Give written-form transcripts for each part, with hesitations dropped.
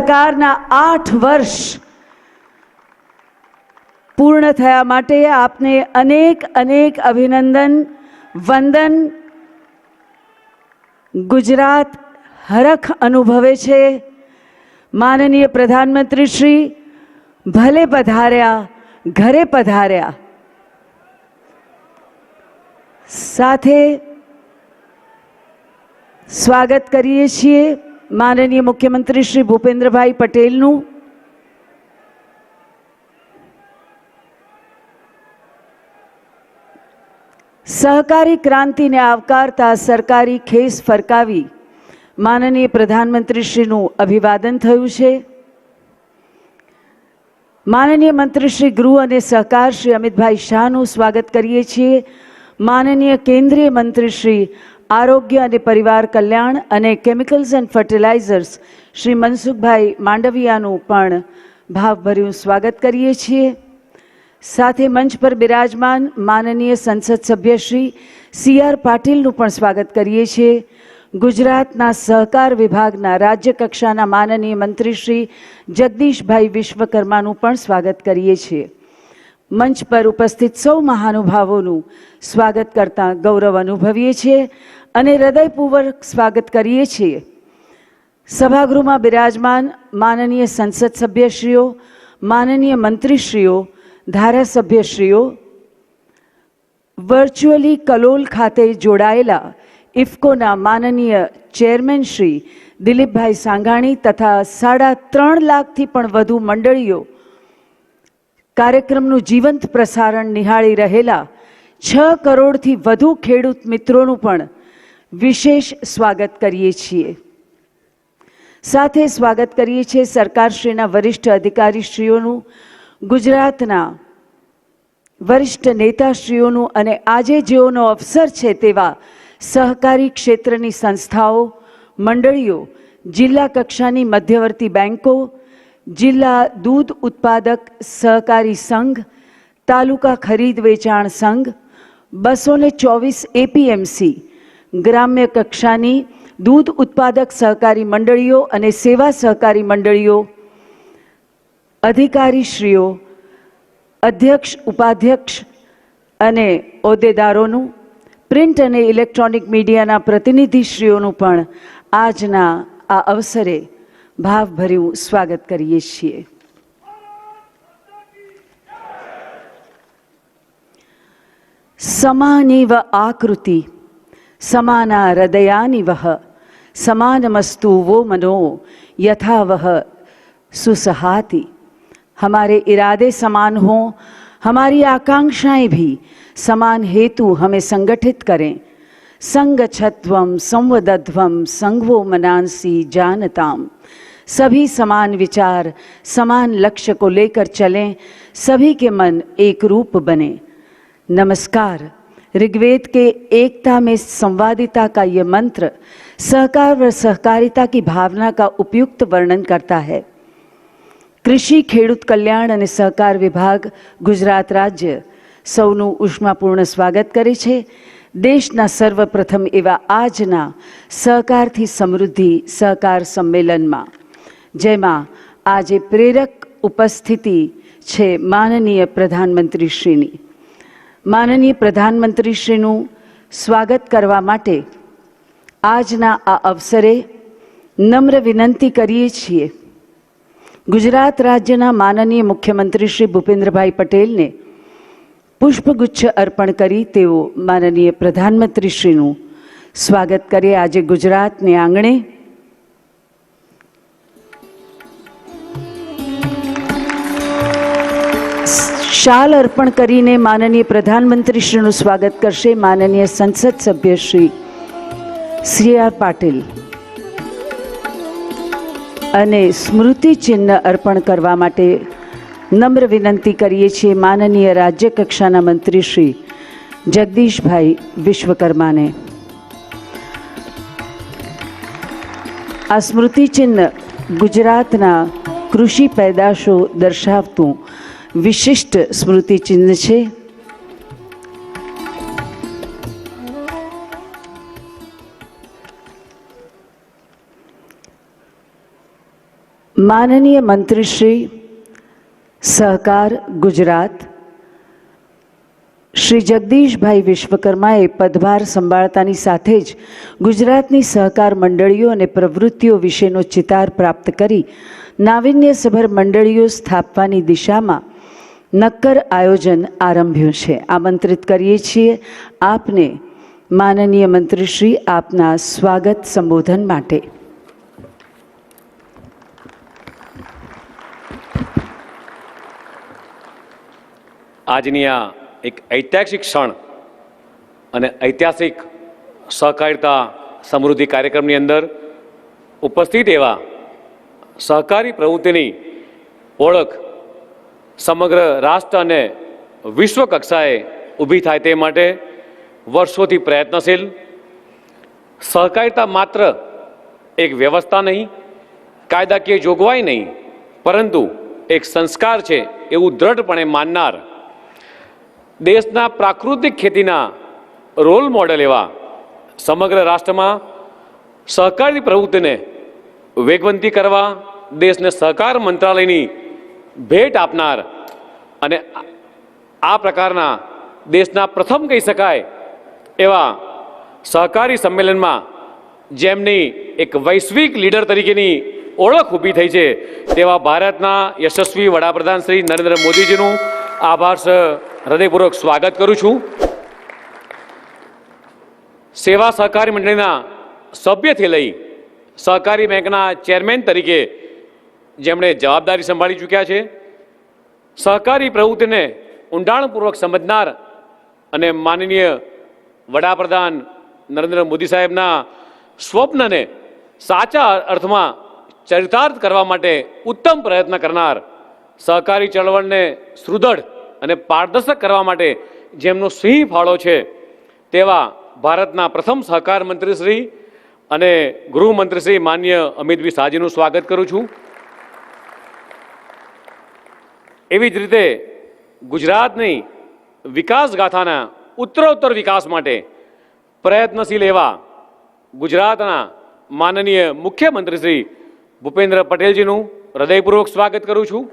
સરકારના 8 વર્ષ પૂર્ણ થયા માટે આપને અનેક અનેક અભિનંદન વંદન। ગુજરાત હરખ અનુભવે છે। માનનીય પ્રધાનમંત્રી શ્રી ભલે પધાર્યા, ઘરે પધાર્યા। સાથે સ્વાગત કરીએ છીએ માનનીય મુખ્યમંત્રી શ્રી ભૂપેન્દ્રભાઈ પટેલનું। સહકારી ક્રાંતિને આવકારતા સરકારી ખેસ ફરકાવી માનનીય પ્રધાનમંત્રીશ્રીનું અભિવાદન થયું છે। માનનીય મંત્રી શ્રી ગૃહ અને સહકાર શ્રી અમિતભાઈ શાહનું સ્વાગત કરીએ છીએ। માનનીય કેન્દ્રીય મંત્રી શ્રી આરોગ્ય અને પરિવાર કલ્યાણ અને chemicals and fertilisers Shri Mansukhbhai માંડવિયાનું પણ ભાવભર્યું સ્વાગત કરીએ છીએ। સાથે મંચ પર બિરાજમાન માનનીય સંસદ સભ્ય શ્રી સી.આર. પાટીલનું પણ સ્વાગત કરીએ છીએ। ગુજરાતના સહકાર વિભાગના રાજ્ય કક્ષાના માનનીય મંત્રી શ્રી જગદીશભાઈ વિશ્વકર્માનું પણ સ્વાગત કરીએ છીએ। મંચ પર ઉપસ્થિત સૌ મહાનુભાવોનું સ્વાગત કરતા ગૌરવ અનુભવીએ છીએ અને હૃદયપૂર્વક સ્વાગત કરીએ છીએ। સભાગૃહમાં બિરાજમાન માનનીય સંસદ સભ્યશ્રીઓ, માનનીય મંત્રીશ્રીઓ, ધારાસભ્યશ્રીઓ, વર્ચ્યુઅલી કલોલ ખાતે જોડાયેલા ઇફકોના માનનીય ચેરમેન શ્રી દિલીપભાઈ સાંઘાણી તથા 3.5 લાખથી પણ વધુ મંડળીઓ કાર્યક્રમનું જીવંત પ્રસારણ નિહાળી રહેલા 6 કરોડથી વધુ ખેડૂત મિત્રોનું પણ વિશેષ સ્વાગત કરીએ છીએ। સાથે સ્વાગત કરીએ છીએ સરકારશ્રીના વરિષ્ઠ અધિકારીશ્રીઓનું, ગુજરાતના વરિષ્ઠ નેતાશ્રીઓનું અને આજે જેઓનો અવસર છે તેવા સહકારી ક્ષેત્રની સંસ્થાઓ, મંડળીઓ, જિલ્લા કક્ષાની મધ્યવર્તી બેન્કો, જિલ્લા દૂધ ઉત્પાદક સહકારી સંઘ, તાલુકા ખરીદ વેચાણ સંઘ, 224 એપીએમસી, ગ્રામ્ય કક્ષાની દૂધ ઉત્પાદક સહકારી મંડળીઓ અને સેવા સહકારી મંડળીઓ, અધિકારીશ્રીઓ, અધ્યક્ષ, ઉપાધ્યક્ષ અને હોદ્દેદારોનું, પ્રિન્ટ અને ઇલેક્ટ્રોનિક મીડિયાના પ્રતિનિધિશ્રીઓનું પણ આજના આ અવસરે ભાવભર્યું સ્વાગત કરીએ છીએ। સમાનીવ આકૃતિ સમાના હૃદયાનિ વહ समानमस्तु वो मनो यथा वह सुसहाति। हमारे इरादे समान हों, हमारी आकांक्षाएं भी समान हेतु हमें संगठित करें। संगच्छध्वम संवदध्वम संगवो मनांसी जानताम। सभी समान विचार, समान लक्ष्य को लेकर चलें, सभी के मन एक रूप बने। नमस्कार। ऋग्वेद के एकता में संवादिता का यह मंत्र सहकार व सहकारिता की भावना का उपयुक्त वर्णन करता है। कृषि खेडूत कल्याण અને સહકાર વિભાગ ગુજરાત રાજ્ય સૌનું ઉષ્માપૂર્ણ સ્વાગત કરે છે। દેશના સર્વપ્રથમ એવા આજના સહકારથી સમૃદ્ધિ સહકાર સંમેલનમાં જેમાં આજે પ્રેરક ઉપસ્થિતિ છે માનનીય પ્રધાનમંત્રીશ્રીની। માનનીય પ્રધાનમંત્રીશ્રીનું સ્વાગત કરવા માટે આજના આ અવસરે નમ્ર વિનંતી કરીએ છીએ ગુજરાત રાજ્યના માનનીય મુખ્યમંત્રી શ્રી ભૂપેન્દ્રભાઈ પટેલને પુષ્પગુચ્છ અર્પણ કરી તેઓ માનનીય પ્રધાનમંત્રીશ્રીનું સ્વાગત કરે। આજે ગુજરાતને આંગણે શાલ અર્પણ કરીને માનનીય પ્રધાનમંત્રીશ્રીનું સ્વાગત કરશે માનનીય સંસદ સભ્ય શ્રી સી.આર. પાટીલ અને સ્મૃતિ ચિહ્ન અર્પણ કરવા માટે નમ્ર વિનંતી કરીએ છીએ માનનીય રાજ્ય કક્ષાના મંત્રી શ્રી જગદીશભાઈ વિશ્વકર્માને। આ સ્મૃતિ ચિહ્ન ગુજરાતના કૃષિ પેદાશો દર્શાવતું વિશિષ્ટ સ્મૃતિ ચિહ્ન છે। માનનીય મંત્રી શ્રી સહકાર ગુજરાત શ્રી જગદીશભાઈ વિશ્વકર્માએ પદભાર સંભાળતાની સાથે જ ગુજરાતની સહકાર મંડળીઓ અને પ્રવૃત્તિઓ વિશેનો ચિતાર પ્રાપ્ત કરી નાવીન્યસભર મંડળીઓ સ્થાપવાની દિશામાં નક્કર આયોજન આરંભ્યું છે. આમંત્રિત કરીએ છીએ આપને માનનીય મંત્રીશ્રી આપના સ્વાગત સંબોધન માટે. આજની આ એક ઐતિહાસિક ક્ષણ અને ઐતિહાસિક સહકારિતા સમૃદ્ધિ કાર્યક્રમની અંદર ઉપસ્થિત એવા સહકારી પ્રવૃત્તિની ઓળખ સમગ્ર રાષ્ટ્ર અને વિશ્વ કક્ષાએ ઊભી થાય તે માટે વર્ષોથી પ્રયત્નશીલ. સહકારિતા માત્ર એક વ્યવસ્થા નહીં, કાયદાકીય જોગવાઈ નહીં, પરંતુ એક સંસ્કાર છે એવું દ્રઢપણે માનનાર દેશના પ્રાકૃતિક ખેતીના રોલ મોડેલ એવા સમગ્ર રાષ્ટ્રમાં સહકારી પ્રવૃત્તિને વેગવંતી કરવા દેશને સહકાર મંત્રાલયની ભેટ આપનાર અને આ પ્રકારના દેશના પ્રથમ કહી શકાય એવા સહકારી સંમેલનમાં જેમની એક વૈશ્વિક લીડર તરીકેની ઓળખ ઊભી થઈ છે તેવા ભારતના યશસ્વી વડાપ્રધાન શ્રી નરેન્દ્ર મોદીજીનું આભાર હૃદયપૂર્વક સ્વાગત કરું છું. સેવા સહકારી મંડળીના સભ્યથી લઈ સહકારી બેંકના ચેરમેન તરીકે જેમણે જવાબદારી સંભાળી ચૂક્યા છે, સહકારી પ્રવૃત્તિને ઊંડાણપૂર્વક સમજનાર અને માનનીય વડાપ્રધાન નરેન્દ્ર મોદી સાહેબના સ્વપ્નને સાચા અર્થમાં ચરિતાર્થ કરવા માટે ઉત્તમ પ્રયત્ન કરનાર, સહકારી ચળવળને સુદૃઢ અને પારદર્શક કરવા માટે જેમનો સિંહ ફાળો છે તેવા ભારતના પ્રથમ સહકાર મંત્રી શ્રી અને ગૃહમંત્રી શ્રી માનનીય અમિતભાઈ શાહજીનું સ્વાગત કરું છું. એવી જ રીતે ગુજરાતની વિકાસ ગાથાના ઉત્તરોત્તર વિકાસ માટે પ્રયત્નશીલ એવા ગુજરાતના માનનીય મુખ્યમંત્રી શ્રી ભૂપેન્દ્ર પટેલજીનું હૃદયપૂર્વક સ્વાગત કરું છું.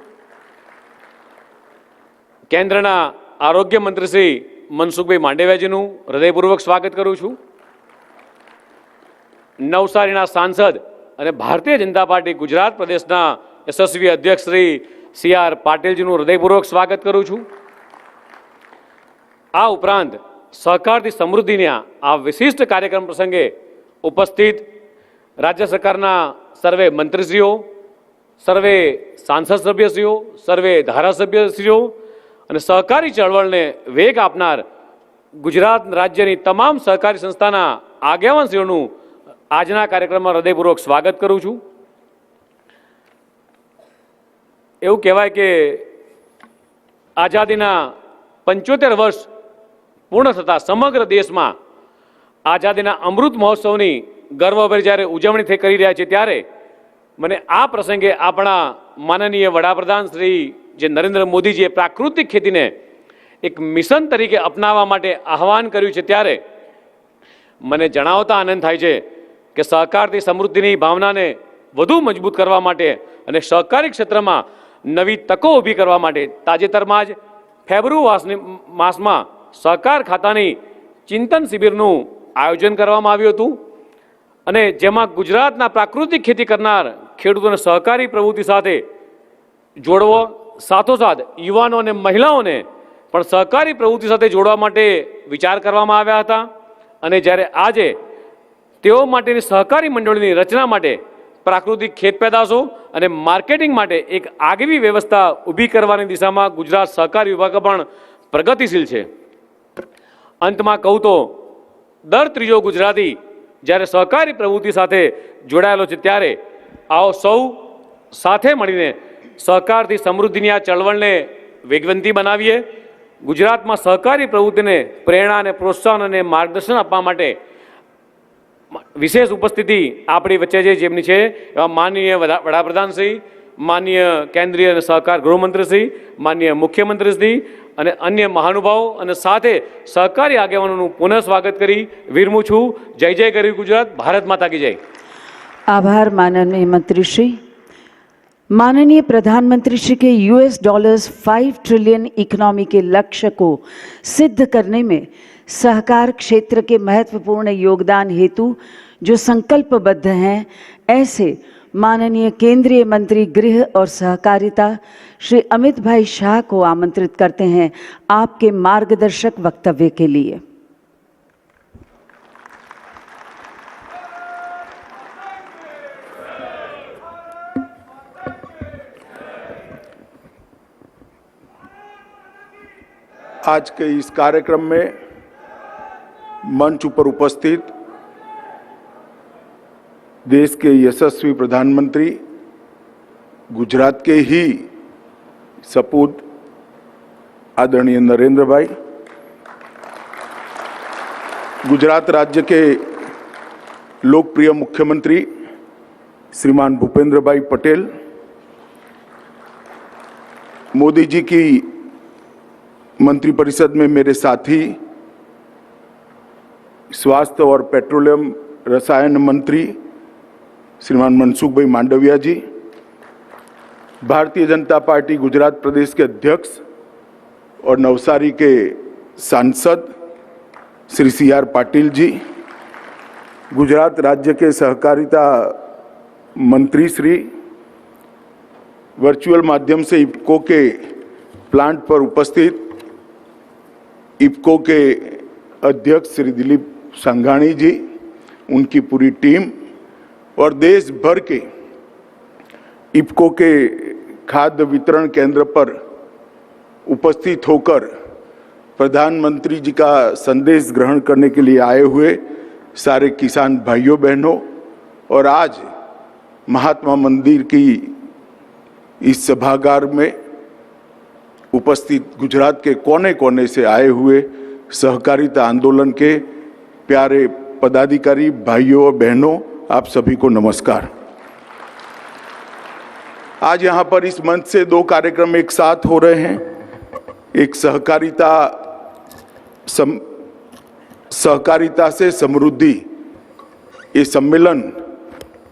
કેન્દ્રના આરોગ્ય મંત્રી શ્રી મનસુખભાઈ માંડવિયાજીનું હૃદયપૂર્વક સ્વાગત કરું છું. નવસારીના સાંસદ અને ભારતીય જનતા પાર્ટી ગુજરાત પ્રદેશના યશસ્વી અધ્યક્ષ શ્રી સી.આર. પાટીલજીનું હૃદયપૂર્વક સ્વાગત કરું છું. આ ઉપરાંત સહકારથી સમૃદ્ધિના આ વિશિષ્ટ કાર્યક્રમ પ્રસંગે ઉપસ્થિત રાજ્ય સરકારના સર્વે મંત્રીશ્રીઓ, સર્વે સાંસદ સભ્યશ્રીઓ, સર્વે ધારાસભ્યશ્રીઓ અને સહકારી ચળવળને વેગ આપનાર ગુજરાત રાજ્યની તમામ સહકારી સંસ્થાના આગેવાનશ્રીઓનું આજના કાર્યક્રમમાં હૃદયપૂર્વક સ્વાગત કરું છું. એવું કહેવાય કે આઝાદીના 75 વર્ષ પૂર્ણ થતાં સમગ્ર દેશમાં આઝાદીના અમૃત મહોત્સવની ગર્વભેર જ્યારે ઉજવણી કરી રહ્યા છે ત્યારે મને આ પ્રસંગે આપણા માનનીય વડાપ્રધાન શ્રી જે નરેન્દ્ર મોદીજીએ પ્રાકૃતિક ખેતીને એક મિશન તરીકે અપનાવવા માટે આહવાન કર્યું છે ત્યારે મને જણાવતા આનંદ થાય છે કે સહકારથી સમૃદ્ધિની ભાવનાને વધુ મજબૂત કરવા માટે અને સહકારી ક્ષેત્રમાં નવી તકો ઊભી કરવા માટે તાજેતરમાં જ ફેબ્રુઆરી માસમાં સહકાર ખાતાની ચિંતન શિબિરનું આયોજન કરવામાં આવ્યું હતું અને જેમાં ગુજરાતના પ્રાકૃતિક ખેતી કરનાર ખેડૂતોને સહકારી પ્રવૃત્તિ સાથે જોડવો, સાથોસાથ યુવાનો અને મહિલાઓને પણ સહકારી પ્રવૃત્તિ સાથે જોડવા માટે વિચાર કરવામાં આવ્યા હતા અને જ્યારે આજે તેઓ માટેની સહકારી મંડળીની રચના માટે પ્રાકૃતિક ખેત પેદાશો અને માર્કેટિંગ માટે એક આગવી વ્યવસ્થા ઊભી કરવાની દિશામાં ગુજરાત સહકાર વિભાગ પણ પ્રગતિશીલ છે. અંતમાં કહું તો દર ત્રીજો ગુજરાતી જ્યારે સહકારી પ્રવૃત્તિ સાથે જોડાયેલો છે ત્યારે આવો સૌ સાથે મળીને સહકારથી સમૃદ્ધિની આ ચળવળને વેગવંતી બનાવીએ. ગુજરાતમાં સહકારી પ્રવૃત્તિને પ્રેરણા અને પ્રોત્સાહન અને માર્ગદર્શન આપવા માટે વિશેષ ઉપસ્થિતિ આપણી વચ્ચે છે જેમની છે એવા માનનીય વડાપ્રધાન શ્રી, માનનીય કેન્દ્રીય અને સહકાર ગૃહમંત્રી શ્રી, માનનીય મુખ્યમંત્રી શ્રી અને અન્ય મહાનુભાવો અને સાથે સહકારી આગેવાનોનું પુનઃ સ્વાગત કરી વિરમું છું. જય જય ગરવી ગુજરાત, ભારત માતા કી જય. આભાર માનનીય મંત્રીશ્રી. माननीय प्रधानमंत्री श्री के $5 ट्रिलियन इकोनॉमी के लक्ष्य को सिद्ध करने में सहकार क्षेत्र के महत्वपूर्ण योगदान हेतु जो संकल्पबद्ध हैं, ऐसे माननीय केंद्रीय मंत्री गृह और सहकारिता श्री अमित भाई शाह को आमंत्रित करते हैं आपके मार्गदर्शक वक्तव्य के लिए। आज के इस कार्यक्रम में मंच पर उपस्थित देश के यशस्वी प्रधानमंत्री, गुजरात के ही सपूत आदरणीय नरेंद्र भाई, गुजरात राज्य के लोकप्रिय मुख्यमंत्री श्रीमान भूपेंद्र भाई पटेल, मोदी जी की मंत्रिपरिषद में मेरे साथी स्वास्थ्य और पेट्रोलियम रसायन मंत्री श्रीमान मनसुख भाई मांडविया जी, भारतीय जनता पार्टी गुजरात प्रदेश के अध्यक्ष और नवसारी के सांसद श्री CR पाटिल जी, गुजरात राज्य के सहकारिता मंत्री श्री, वर्चुअल माध्यम से इफ्को के प्लांट पर उपस्थित इफ्को के अध्यक्ष श्री दिलीप संघाणी जी, उनकी पूरी टीम और देश भर के इफ्को के खाद्य वितरण केंद्र पर उपस्थित होकर प्रधानमंत्री जी का संदेश ग्रहण करने के लिए आए हुए सारे किसान भाइयों बहनों और आज महात्मा मंदिर की इस सभागार में उपस्थित गुजरात के कोने कोने से आए हुए सहकारिता आंदोलन के प्यारे पदाधिकारी भाइयों और बहनों, आप सभी को नमस्कार। आज यहाँ पर इस मंच से दो कार्यक्रम एक साथ हो रहे हैं। एक सहकारिता से समृद्धि, ये सम्मेलन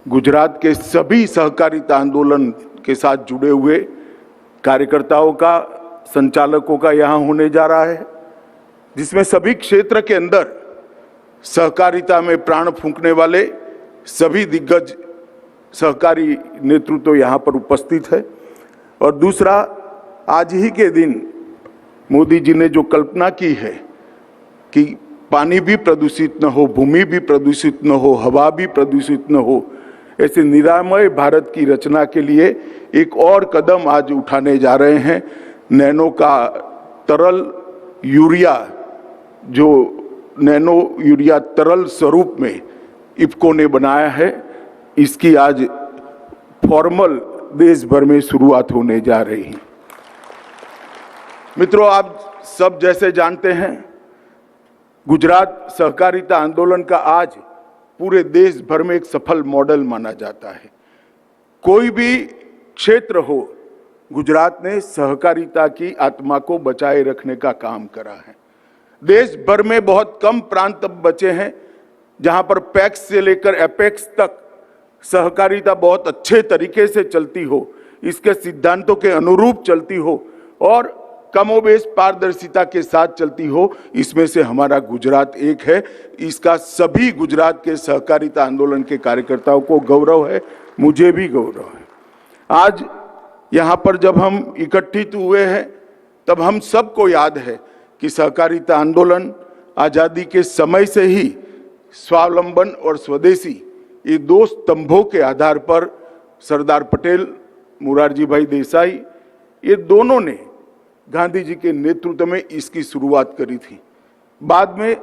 गुजरात के सभी सहकारिता आंदोलन के साथ जुड़े हुए कार्यकर्ताओं का, संचालकों का यहाँ होने जा रहा है, जिसमें सभी क्षेत्र के अंदर सहकारिता में प्राण फूंकने वाले सभी दिग्गज सहकारी नेतृत्व यहाँ पर उपस्थित है। और दूसरा, आज ही के दिन मोदी जी ने जो कल्पना की है कि पानी भी प्रदूषित न हो, भूमि भी प्रदूषित न हो, हवा भी प्रदूषित न हो, ऐसे निरामय भारत की रचना के लिए एक और कदम आज उठाने जा रहे हैं। नैनो का तरल यूरिया, जो नैनो यूरिया तरल स्वरूप में इफ्को ने बनाया है, इसकी आज फॉर्मल देश भर में शुरुआत होने जा रही है। मित्रों, आप सब जैसे जानते हैं, गुजरात सहकारिता आंदोलन का आज पूरे देश भर में एक सफल मॉडल माना जाता है। कोई भी क्षेत्र हो, गुजरात ने सहकारिता की आत्मा को बचाए रखने का काम करा है। देश भर में बहुत कम प्रांत बचे हैं जहां पर पैक्स से लेकर एपेक्स तक सहकारिता बहुत अच्छे तरीके से चलती हो, इसके सिद्धांतों के अनुरूप चलती हो और कमोबेश पारदर्शिता के साथ चलती हो। इसमें से हमारा गुजरात एक है। इसका सभी गुजरात के सहकारिता आंदोलन के कार्यकर्ताओं को गौरव है, मुझे भी गौरव है। आज यहाँ पर जब हम इकट्ठित हुए हैं, तब हम सबको याद है कि सहकारिता आंदोलन आज़ादी के समय से ही स्वावलंबन और स्वदेशी, ये दो स्तंभों के आधार पर सरदार पटेल, मोरारजी भाई देसाई, ये दोनों ने गांधी जी के नेतृत्व में इसकी शुरुआत करी थी। बाद में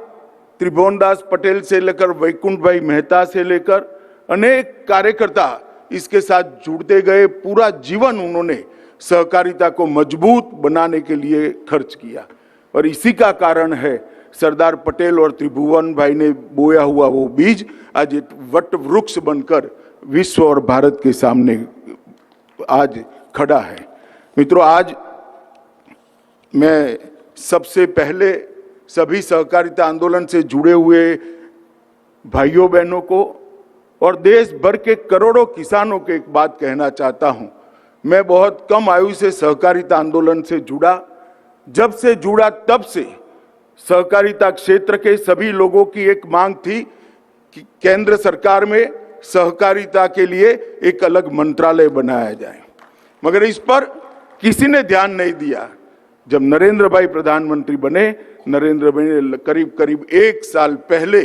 त्रिभुवनदास पटेल से लेकर वैकुंठ भाई मेहता से लेकर अनेक कार्यकर्ता इसके साथ जुड़ते गए। पूरा जीवन उन्होंने सहकारिता को मजबूत बनाने के लिए खर्च किया और इसी का कारण है सरदार पटेल और त्रिभुवन भाई ने बोया हुआ वो बीज आज एक वट वृक्ष बनकर विश्व और भारत के सामने आज खड़ा है। मित्रों, आज मैं सबसे पहले सभी सहकारिता आंदोलन से जुड़े हुए भाइयों बहनों को और देश भर के करोड़ों किसानों को एक बात कहना चाहता हूं मैं बहुत कम आयु से सहकारिता आंदोलन से जुड़ा। जब से जुड़ा तब से सहकारिता क्षेत्र के सभी लोगों की एक मांग थी कि केंद्र सरकार में सहकारिता के लिए एक अलग मंत्रालय बनाया जाए, मगर इस पर किसी ने ध्यान नहीं दिया। जब नरेंद्र भाई प्रधानमंत्री बने, नरेंद्र भाई ने करीब करीब 1 साल पहले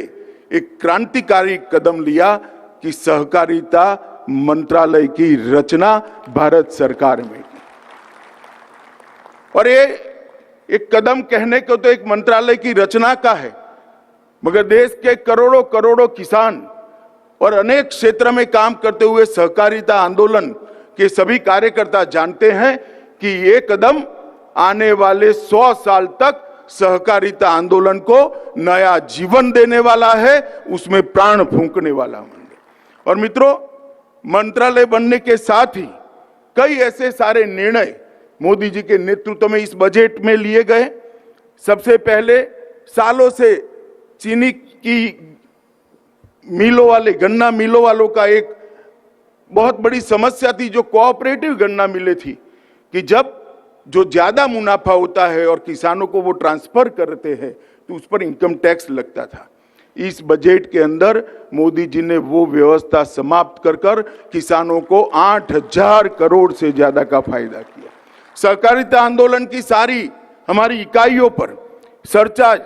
एक क्रांतिकारी कदम लिया कि सहकारिता मंत्रालय की रचना भारत सरकार में की। और ये एक कदम कहने को तो एक मंत्रालय की रचना का है, मगर देश के करोड़ों करोड़ों किसान और अनेक क्षेत्र में काम करते हुए सहकारिता आंदोलन के सभी कार्यकर्ता जानते हैं कि ये कदम आने वाले 100 साल तक सहकारिता आंदोलन को नया जीवन देने वाला है, उसमें प्राण फूंकने वाला है। और मित्रों, मंत्रालय बनने के साथ ही कई ऐसे सारे निर्णय मोदी जी के नेतृत्व में इस बजट में लिए गए। सबसे पहले सालों से चीनी की मिलों वाले, गन्ना मिलों वालों का एक बहुत बड़ी समस्या थी, जो कोऑपरेटिव गन्ना मिलें थी, कि जब जो ज्यादा मुनाफा होता है और किसानों को वो ट्रांसफर करते हैं तो उस पर इनकम टैक्स लगता था। इस बजट के अंदर मोदी जी ने वो व्यवस्था समाप्त कर कर किसानों को 8,000 करोड़ से ज्यादा का फायदा किया। सहकारिता आंदोलन की सारी हमारी इकाइयों पर सरचार्ज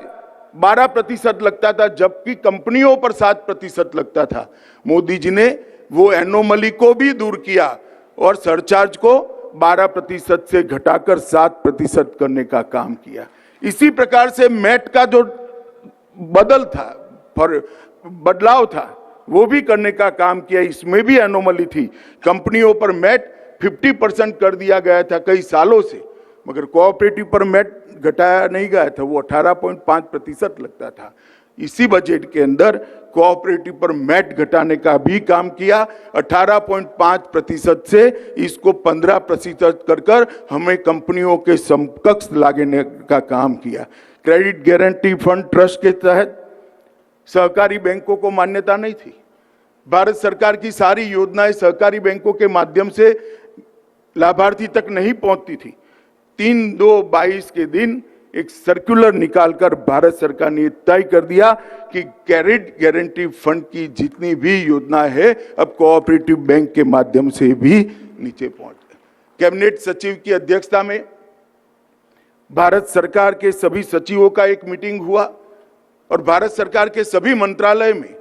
12% लगता था, जबकि कंपनियों पर 7% लगता था। मोदी जी ने वो एनोमली को भी दूर किया और सरचार्ज को 12% से घटाकर 7% करने का काम किया। इसी प्रकार से मैट का जो बदलाव था वो भी करने का काम किया। इसमें भी एनोमली थी, कंपनियों पर मैट 50% कर दिया गया था कई सालों से, मगर कोऑपरेटिव पर मैट घटाया नहीं गया था, वो 18.5% लगता था। इसी बजट के अंदर कोऑपरेटिव पर मैट घटाने का भी काम किया। 18.5% से इसको 15% कर हमें कंपनियों के समकक्ष लाने का काम किया। क्रेडिट गारंटी फंड ट्रस्ट के तहत सहकारी बैंकों को मान्यता नहीं थी। भारत सरकार की सारी योजनाएं सहकारी बैंकों के माध्यम से लाभार्थी तक नहीं पहुंचती थी। 3/2/22 के दिन एक सर्कुलर निकालकर भारत सरकार ने तय कर दिया कि क्रेडिट गारंटी फंड की जितनी भी योजना है अब कोऑपरेटिव बैंक के माध्यम से भी नीचे पहुंच गए। कैबिनेट सचिव की अध्यक्षता में भारत सरकार के सभी सचिवों का एक मीटिंग हुआ और भारत सरकार के सभी मंत्रालय में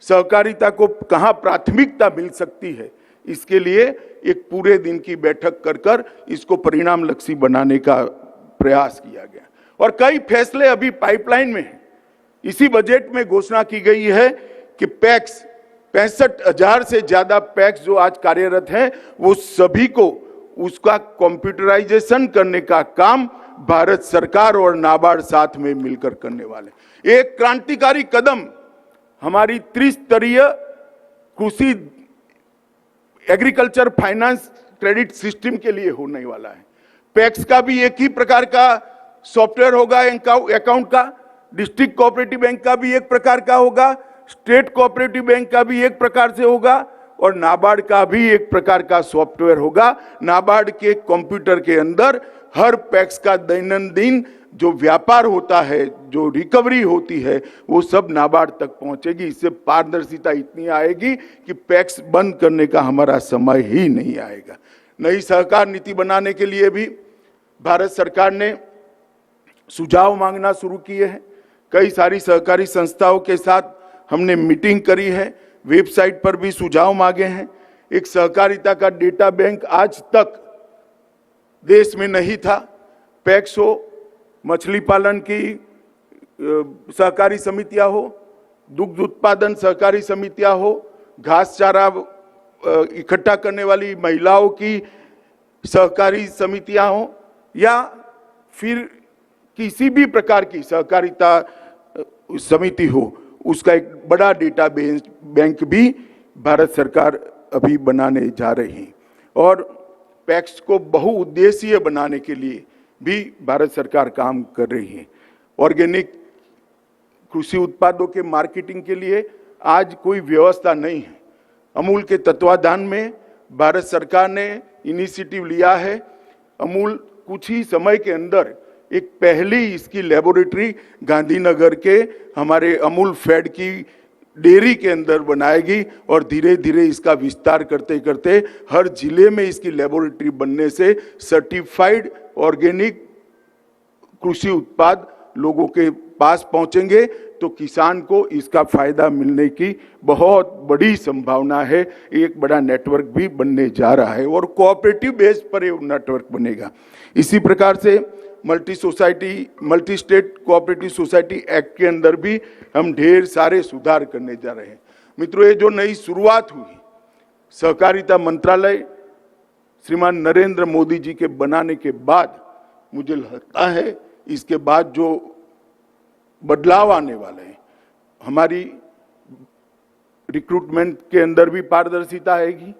सहकारिता को कहां प्राथमिकता मिल सकती है, इसके लिए एक पूरे दिन की बैठक कर इसको परिणाम लक्षी बनाने का प्रयास किया गया। और कई फैसले अभी पाइपलाइन में हैं। इसी बजट में घोषणा की गई है कि पैक्स 65,000 से ज्यादा पैक्स जो आज कार्यरत हैं वो सभी को उसका कंप्यूटराइजेशन करने का काम भारत सरकार और नाबार्ड साथ में मिलकर करने वाले। एक क्रांतिकारी कदम हमारी त्रिस्तरीय कृषि एग्रीकल्चर फाइनेंस क्रेडिट सिस्टम के लिए होने वाला है। पैक्स का भी एक ही प्रकार का सॉफ्टवेयर होगा, अकाउंट का, डिस्ट्रिक्ट कोऑपरेटिव बैंक का भी एक प्रकार का होगा, स्टेट कोऑपरेटिव बैंक का भी एक प्रकार से होगा और नाबार्ड का भी एक प्रकार का सॉफ्टवेयर होगा। नाबार्ड के कंप्यूटर के अंदर हर पैक्स का दैनंदिन जो व्यापार होता है, जो रिकवरी होती है, वो सब नाबार्ड तक पहुंचेगी। इससे पारदर्शिता इतनी आएगी कि पैक्स बंद करने का हमारा समय ही नहीं आएगा। नई सहकार नीति बनाने के लिए भी भारत सरकार ने सुझाव मांगना शुरू किए हैं। कई सारी सहकारी संस्थाओं के साथ हमने मीटिंग करी है, वेबसाइट पर भी सुझाव मांगे हैं। एक सहकारिता का डेटा बैंक आज तक देश में नहीं था। पैक्स हो, मछली पालन की सहकारी समितियां हो, दुग्ध उत्पादन सहकारी समितियां हो, घास चारा इकट्ठा करने वाली महिलाओं की सहकारी समितियां हो, या फिर किसी भी प्रकार की सहकारिता समिति हो, उसका एक बड़ा डेटा बैंक भी भारत सरकार अभी बनाने जा रही है। और पैक्स को बहुउद्देशीय बनाने के लिए भी भारत सरकार काम कर रही है। ऑर्गेनिक कृषि उत्पादों के मार्केटिंग के लिए आज कोई व्यवस्था नहीं है। अमूल के तत्वाधान में भारत सरकार ने इनिशिएटिव लिया है। अमूल कुछ ही समय के अंदर एक पहली इसकी लेबोरेटरी गांधीनगर के हमारे अमूल फेड की डेयरी के अंदर बनाएगी और धीरे धीरे इसका विस्तार करते करते हर जिले में इसकी लेबोरेटरी बनने से सर्टिफाइड ऑर्गेनिक कृषि उत्पाद लोगों के पास पहुंचेंगे तो किसान को इसका फायदा मिलने की बहुत बड़ी संभावना है। एक बड़ा नेटवर्क भी बनने जा रहा है और कोऑपरेटिव बेस पर ये नेटवर्क बनेगा। इसी प्रकार से multi state cooperative society act के अंदर भी हम ढेर सारे सुधार करने जा रहे हैं। मित्रों, ये जो नई शुरुआत हुई सहकारिता मंत्रालय श्रीमान नरेंद्र मोदी जी के बनाने के बाद, मुझे लगता है इसके बाद जो बदलाव आने वाले हैं, हमारी रिक्रूटमेंट के अंदर भी पारदर्शिता आएगी,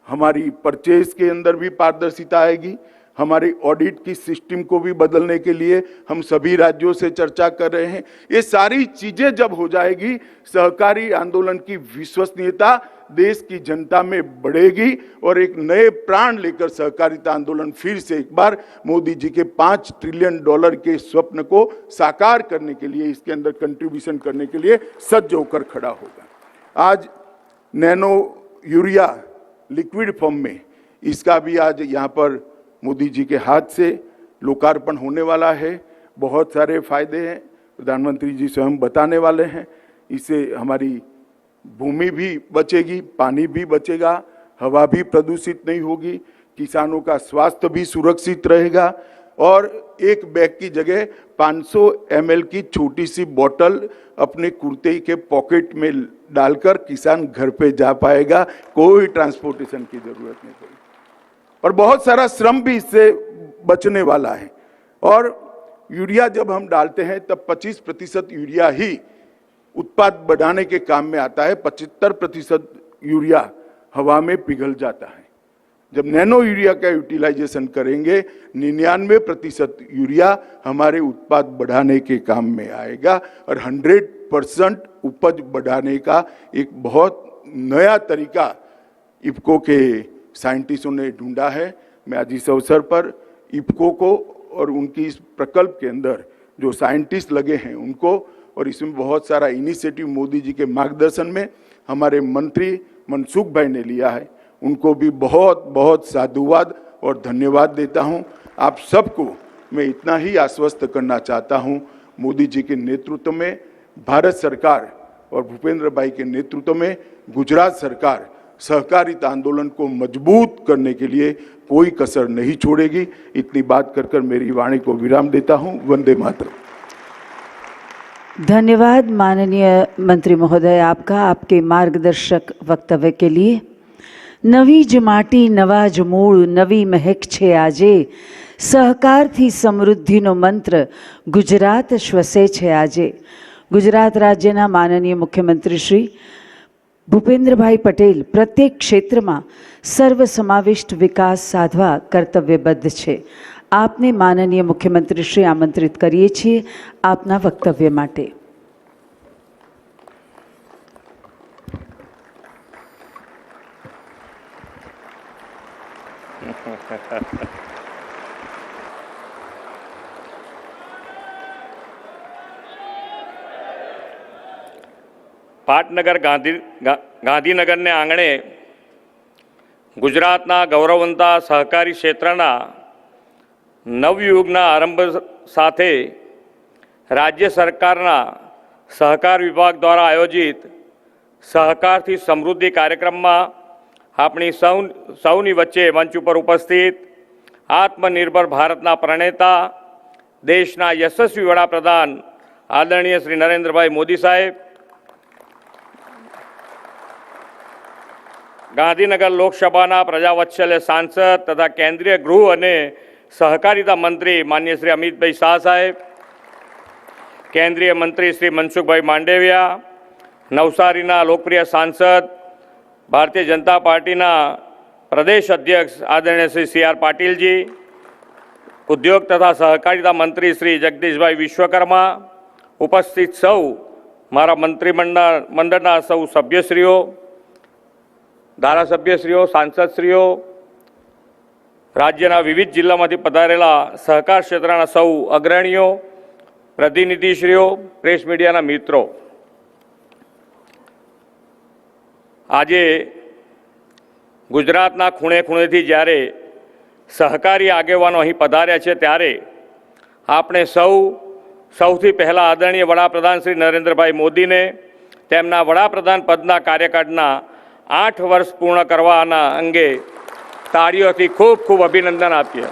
हमारी परचेज के अंदर भी पारदर्शिता आएगी, हमारी ऑडिट की सिस्टम को भी बदलने के लिए हम सभी राज्यों से चर्चा कर रहे हैं। ये सारी चीजें जब हो जाएगी, सहकारी आंदोलन की विश्वसनीयता देश की जनता में बढ़ेगी और एक नए प्राण लेकर सहकारिता आंदोलन फिर से एक बार मोदी जी के $5 ट्रिलियन के स्वप्न को साकार करने के लिए, इसके अंदर कंट्रीब्यूशन करने के लिए सज्ज होकर खड़ा होगा। आज नैनो यूरिया लिक्विड फॉर्म में इसका भी आज यहाँ पर मोदी जी के हाथ से लोकार्पण होने वाला है। बहुत सारे फायदे हैं, प्रधानमंत्री जी स्वयं बताने वाले हैं। इससे हमारी भूमि भी बचेगी, पानी भी बचेगा, हवा भी प्रदूषित नहीं होगी, किसानों का स्वास्थ्य भी सुरक्षित रहेगा और एक बैग की जगह 500 ml की छोटी सी बोतल अपने कुर्ते के पॉकेट में डालकर किसान घर पे जा पाएगा, कोई ट्रांसपोर्टेशन की जरूरत नहीं पड़ेगी और बहुत सारा श्रम भी इससे बचने वाला है। और यूरिया जब हम डालते हैं तब 25% यूरिया ही उत्पाद बढ़ाने के काम में आता है, 75% यूरिया हवा में पिघल जाता है। जब नैनो यूरिया का यूटिलाइजेशन करेंगे 99% यूरिया हमारे उत्पाद बढ़ाने के काम में आएगा और 100% उपज बढ़ाने का एक बहुत नया तरीका इफ्को के साइंटिस्टों ने ढूंढा है। मैं आज इस अवसर पर इफ्को को और उनकी इस प्रकल्प के अंदर जो साइंटिस्ट लगे हैं उनको, और इसमें बहुत सारा इनिशिएटिव मोदी जी के मार्गदर्शन में हमारे मंत्री मनसुख भाई ने लिया है, उनको भी बहुत बहुत साधुवाद और धन्यवाद देता हूं। आप सबको मैं इतना ही आश्वस्त करना चाहता हूं, मोदी जी के नेतृत्व में भारत सरकार और भूपेंद्र भाई के नेतृत्व में गुजरात सरकार सहकारिता आंदोलन को मजबूत करने के लिए कोई कसर नहीं छोड़ेगी। इतनी बात कर मेरी वाणी को विराम देता हूं। वंदे मातरम। धन्यवाद माननीय मंत्री महोदय आपका, आपके मार्गदर्शक वक्तव्य के लिए। नवी ज माटी नवा ज मूળ નવી મહેક છે આજે, સહકારથી સમૃદ્ધિનો મંત્ર ગુજરાત શ્વસે છે આજે। ગુજરાત રાજ્યના માનનીય મુખ્યમંત્રી શ્રી ભૂપેન્દ્રભાઈ પટેલ પ્રત્યેક ક્ષેત્રમાં સર્વસમાવિષ્ટ વિકાસ સાધવા કર્તવ્યબદ્ધ છે। આપને માનનીય મુખ્યમંત્રી શ્રી આમંત્રિત કરીએ છીએ આપના વક્તવ્ય માટે। પાટનગર ગાંધીનગરને આંગણે ગુજરાતના ગૌરવવંતા સહકારી ક્ષેત્રના નવયુગના આરંભ સાથે રાજ્ય સરકારના સહકાર વિભાગ દ્વારા આયોજિત સહકારથી સમૃદ્ધિ કાર્યક્રમમાં આપણી સૌની વચ્ચે મંચ ઉપર ઉપસ્થિત આત્મનિર્ભર ભારતના પ્રણેતા, દેશના યશસ્વી વડાપ્રધાન આદરણીય શ્રી નરેન્દ્રભાઈ મોદી સાહેબ, ગાંધીનગર લોકસભાના પ્રજાવત્સલ્ય સાંસદ તથા કેન્દ્રીય ગૃહ અને સહકારિતા મંત્રી માન્ય શ્રી અમિતભાઈ શાહ સાહેબ, કેન્દ્રીય મંત્રી શ્રી મનસુખભાઈ માંડવિયા, નવસારીના લોકપ્રિય સાંસદ ભારતીય જનતા પાર્ટીના પ્રદેશ અધ્યક્ષ આદરણીય શ્રી CR પાટીલજી, ઉદ્યોગ તથા સહકારિતા મંત્રી શ્રી જગદીશભાઈ વિશ્વકર્મા, ઉપસ્થિત સૌ મારા મંત્રીમંડળના સૌ સભ્યશ્રીઓ, ધારાસભ્યશ્રીઓ, સાંસદશ્રીઓ, રાજ્યના વિવિધ જિલ્લામાંથી પધારેલા સહકાર ક્ષેત્રના સૌ અગ્રણીઓ, પ્રતિનિધિશ્રીઓ, પ્રેસ મીડિયાના મિત્રો, આજે ગુજરાતના ખૂણે ખૂણેથી જ્યારે સહકારી આગેવાનો અહીં પધાર્યા છે ત્યારે આપણે સૌથી પહેલાં આદરણીય વડાપ્રધાન શ્રી નરેન્દ્રભાઈ મોદીને તેમના વડાપ્રધાન પદના કાર્યકાળના 8 વર્ષ પૂર્ણ કરવાના અંગે તાળીઓથી ખૂબ ખૂબ અભિનંદન આપીએ.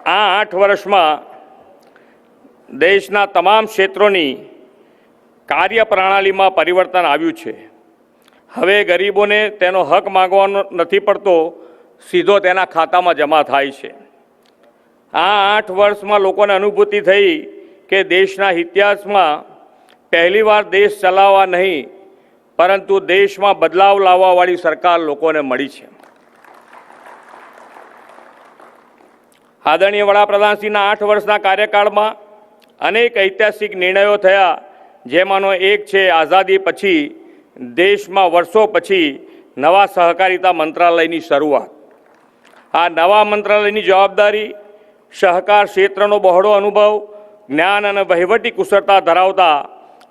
આ 8 વર્ષમાં દેશના તમામ ક્ષેત્રોની કાર્યપ્રણાલીમાં પરિવર્તન આવ્યું છે. હવે ગરીબોને તેનો હક માંગવાનો નથી પડતો, સીધો તેના ખાતામાં જમા થાય છે. આ 8 વર્ષમાં લોકોને અનુભૂતિ થઈ કે દેશના ઇતિહાસમાં પહેલીવાર દેશ ચલાવવા નહીં પરંતુ દેશમાં બદલાવ લાવવાવાળી સરકાર લોકોને મળી છે. આદરણીય વડાપ્રધાનશ્રીના 8 વર્ષના કાર્યકાળમાં અનેક ઐતિહાસિક નિર્ણયો થયા, જેમાંનો એક છે આઝાદી પછી દેશમાં વર્ષો પછી નવા સહકારિતા મંત્રાલયની શરૂઆત. આ નવા મંત્રાલયની જવાબદારી સહકાર ક્ષેત્રનો બહોળો અનુભવ, જ્ઞાન અને વહીવટી કુશળતા ધરાવતા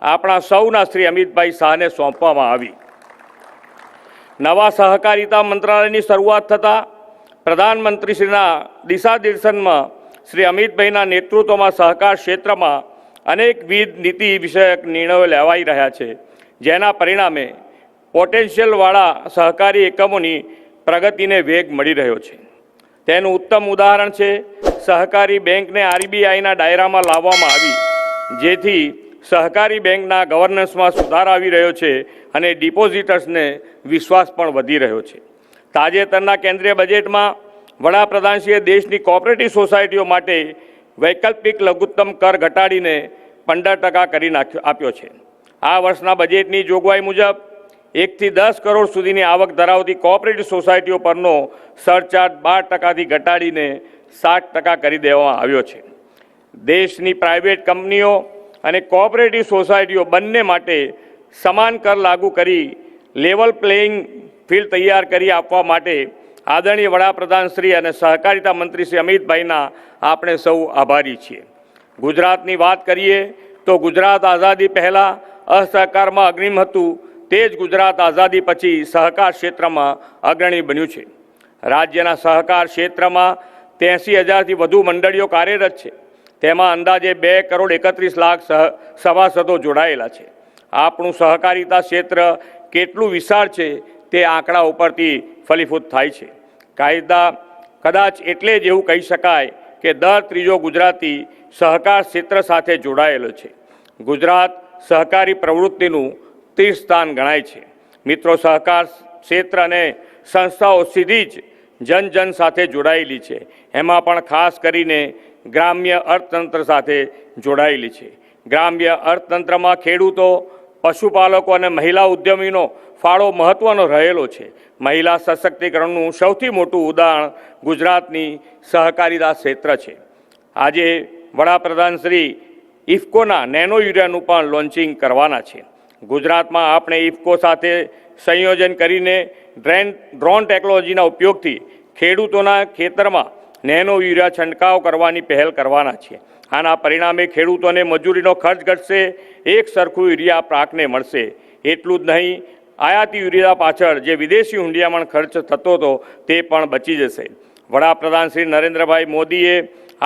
આપણા સૌના શ્રી અમિતભાઈ શાહને સોંપવામાં આવી. નવા સહકારિતા મંત્રાલયની શરૂઆત થતાં પ્રધાનમંત્રીશ્રીના દિશાનિર્દેશનમાં શ્રી અમિતભાઈના નેતૃત્વમાં સહકાર ક્ષેત્રમાં અનેકવિધ નીતિ વિષયક નિર્ણયો લેવાઈ રહ્યા છે, જેના પરિણામે પોટેન્શિયલવાળા સહકારી એકમોની પ્રગતિને વેગ મળી રહ્યો છે. તેનું ઉત્તમ ઉદાહરણ છે સહકારી બેંકને આરબીઆઈના દાયરામાં લાવવામાં આવી, જેથી સહકારી બેંકના ગવર્નન્સમાં સુધાર આવી રહ્યો છે અને ડિપોઝિટર્સને વિશ્વાસ પણ વધી રહ્યો છે. તાજેતરના કેન્દ્રીય બજેટમાં વડાપ્રધાનશ્રીએ દેશની કોઓપરેટિવ સોસાયટીઓ માટે વૈકલ્પિક લઘુત્તમ કર ઘટાડીને 15% કરી આપ્યો છે. આ વર્ષના બજેટની જોગવાઈ મુજબ 1 થી 10 કરોડ સુધીની આવક ધરાવતી કોઓપરેટિવ સોસાયટીઓ પરનો સરચાર્જ 12%થી ઘટાડીને 7% કરી દેવામાં આવ્યો છે. દેશની પ્રાઇવેટ કંપનીઓ અને કોઓપરેટિવ સોસાયટીઓ બંને માટે સમાન કર લાગુ કરી લેવલ પ્લેઇંગ ફિલ્ડ તૈયાર કરી આપવા માટે આદરણીય વડાપ્રધાનશ્રી અને સહકારિતા મંત્રી શ્રી અમિતભાઈના આપણે સૌ આભારી છીએ. ગુજરાતની વાત કરીએ તો ગુજરાત આઝાદી પહેલાં અસહકારમાં અગ્રીમ હતું, તે જ ગુજરાત આઝાદી પછી સહકાર ક્ષેત્રમાં અગ્રણી બન્યું છે. રાજ્યના સહકાર ક્ષેત્રમાં 83,000થી વધુ મંડળીઓ કાર્યરત છે. તેમાં અંદાજે 2,31,00,000 સભાસદો જોડાયેલા છે. આપણું સહકારિતા ક્ષેત્ર કેટલું વિશાળ છે તે આંકડા ઉપરથી ફલીભૂત થાય છે. કદાચ એટલે જ એવું કહી શકાય કે દર ત્રીજો ગુજરાતી સહકાર ક્ષેત્ર સાથે જોડાયેલો છે. ગુજરાત સહકારી પ્રવૃત્તિનું તીર્થ સ્થાન ગણાય છે. મિત્રો, સહકાર ક્ષેત્ર અને સંસ્થાઓ સીધી જ જન સાથે જોડાયેલી છે. એમાં પણ ખાસ કરીને ગ્રામ્ય અર્થતંત્ર સાથે જોડાયેલી છે. ગ્રામ્ય અર્થતંત્રમાં ખેડૂતો, પશુપાલકો અને મહિલા ઉદ્યમીનો ફાળો મહત્વનો રહેલો છે. મહિલા સશક્તિકરણનું સૌથી મોટું ઉદાહરણ ગુજરાતની સહકારિતા ક્ષેત્ર છે. આજે વડાપ્રધાન શ્રી ઇફકોના નેનો યુરિયાનું પણ લોન્ચિંગ કરવાના છે. ગુજરાતમાં આપણે ઇફકો સાથે સંયોજન કરીને ડ્રોન ટેકનોલોજીના ઉપયોગથી ખેડૂતોના ખેતરમાં નેનો યુરિયા છંટકાવ કરવાની પહેલ કરવાના છે. આના પરિણામે ખેડૂતોને મજૂરીનો ખર્ચ ઘટશે, એક સરખું યુરિયા પાકને મળશે. એટલું જ નહીં, આયાતી યુરિયા પાછળ જે વિદેશી હુંડિયામણ ખર્ચ થતો હતો તે પણ બચી જશે. વડાપ્રધાન શ્રી નરેન્દ્રભાઈ મોદીએ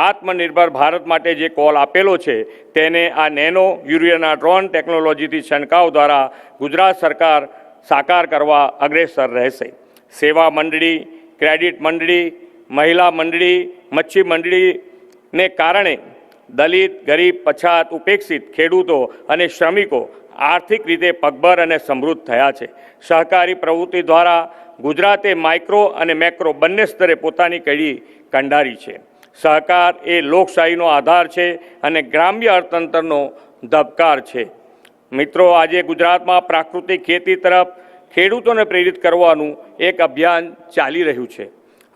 આત્મનિર્ભર ભારત માટે જે કોલ આપેલો છે તેને આ નેનો યુરિયાના ડ્રોન ટેકનોલોજીથી છંટકાવ દ્વારા ગુજરાત સરકાર સાકાર કરવા અગ્રેસર રહેશે. સેવા મંડળી, ક્રેડિટ મંડળી, મહિલા મંડળી, મચ્છી મંડળીને કારણે દલિત, ગરીબ, પછાત, ઉપેક્ષિત ખેડૂતો અને શ્રમિકો આર્થિક રીતે પગભર અને સમૃદ્ધ થયા છે. સહકારી પ્રવૃત્તિ દ્વારા ગુજરાતે માઇક્રો અને મેક્રો બંને સ્તરે પોતાની કડી કંડારી છે. સહકાર એ લોકશાહીનો આધાર છે અને ગ્રામ્ય અર્થતંત્રનો ધબકાર છે. મિત્રો, આજે ગુજરાતમાં પ્રાકૃતિક ખેતી તરફ ખેડૂતોને પ્રેરિત કરવાનું એક અભિયાન ચાલી રહ્યું છે.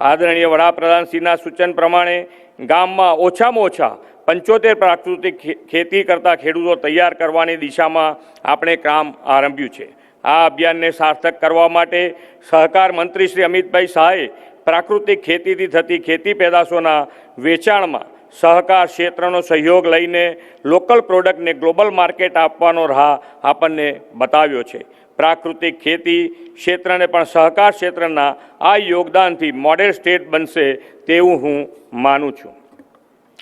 આદરણીય વડાપ્રધાનશ્રીના સૂચન પ્રમાણે ગામમાં ઓછામાં ઓછા 75 પ્રાકૃતિક ખેતી કરતા ખેડૂતો તૈયાર કરવાની દિશામાં આપણે કામ આરંભ્યું છે। આ અભિયાનને સાર્થક કરવા માટે સહકાર મંત્રી શ્રી અમિતભાઈ શાહે પ્રાકૃતિક ખેતીથી થતી ખેતી પેદાશોના વેચાણમાં સહકાર ક્ષેત્રનો સહયોગ લઈને લોકલ પ્રોડક્ટને ગ્લોબલ માર્કેટ આપવાનો રાહ આપણને બતાવ્યો છે। પ્રાકૃતિક ખેતી ક્ષેત્રને પણ સહકાર ક્ષેત્રના આ યોગદાનથી મોડેલ સ્ટેટ બનશે તેવું હું માનું છું।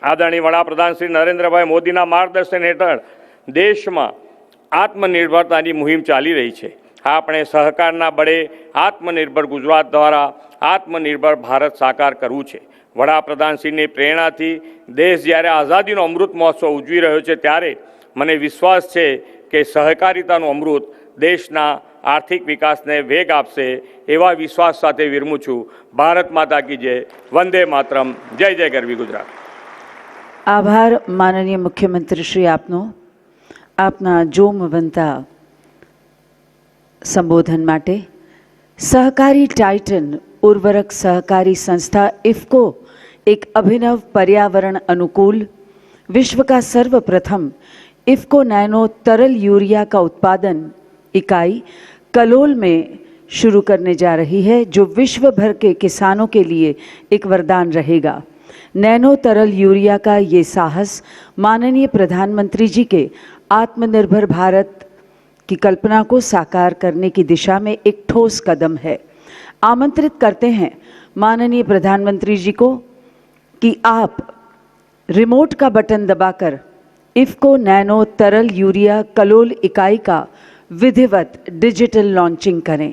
આદરણીય વડાપ્રધાન શ્રી નરેન્દ્રભાઈ મોદીના માર્ગદર્શન હેઠળ દેશમાં આત્મનિર્ભરતાની મુહિમ ચાલી રહી છે। આપણે સહકારના બળે આત્મનિર્ભર ગુજરાત દ્વારા આત્મનિર્ભર ભારત સાકાર કરવું છે। વડાપ્રધાનશ્રીની પ્રેરણાથી દેશ જ્યારે આઝાદીનો અમૃત મહોત્સવ ઉજવી રહ્યો છે ત્યારે મને વિશ્વાસ છે કે સહકારિતાનું અમૃત દેશના આર્થિક વિકાસને વેગ આપશે એવા વિશ્વાસ સાથે વિરમું છું। ભારત માતા કી જય, વંદે માતરમ, જય જય ગરવી ગુજરાત। આભાર માનનીય મુખ્યમંત્રી શ્રી આપનો આપના જોમવંતા સંબોધન માટે। सहकारी टाइटन उर्वरक सहकारी संस्था इफ्को एक अभिनव पर्यावरण अनुकूल विश्व का सर्वप्रथम इफ्को नैनो तरल यूरिया का उत्पादन इकाई कलोल में शुरू करने जा रही है, जो विश्व भर के किसानों के लिए एक वरदान रहेगा। नैनो तरल यूरिया का ये साहस माननीय प्रधानमंत्री जी के आत्मनिर्भर भारत की कल्पना को साकार करने की दिशा में एक ठोस कदम है। आमंत्रित करते हैं माननीय प्रधानमंत्री जी को कि आप रिमोट का बटन दबाकर इफ्को नैनो तरल यूरिया कलोल इकाई का विधिवत डिजिटल लॉन्चिंग करें।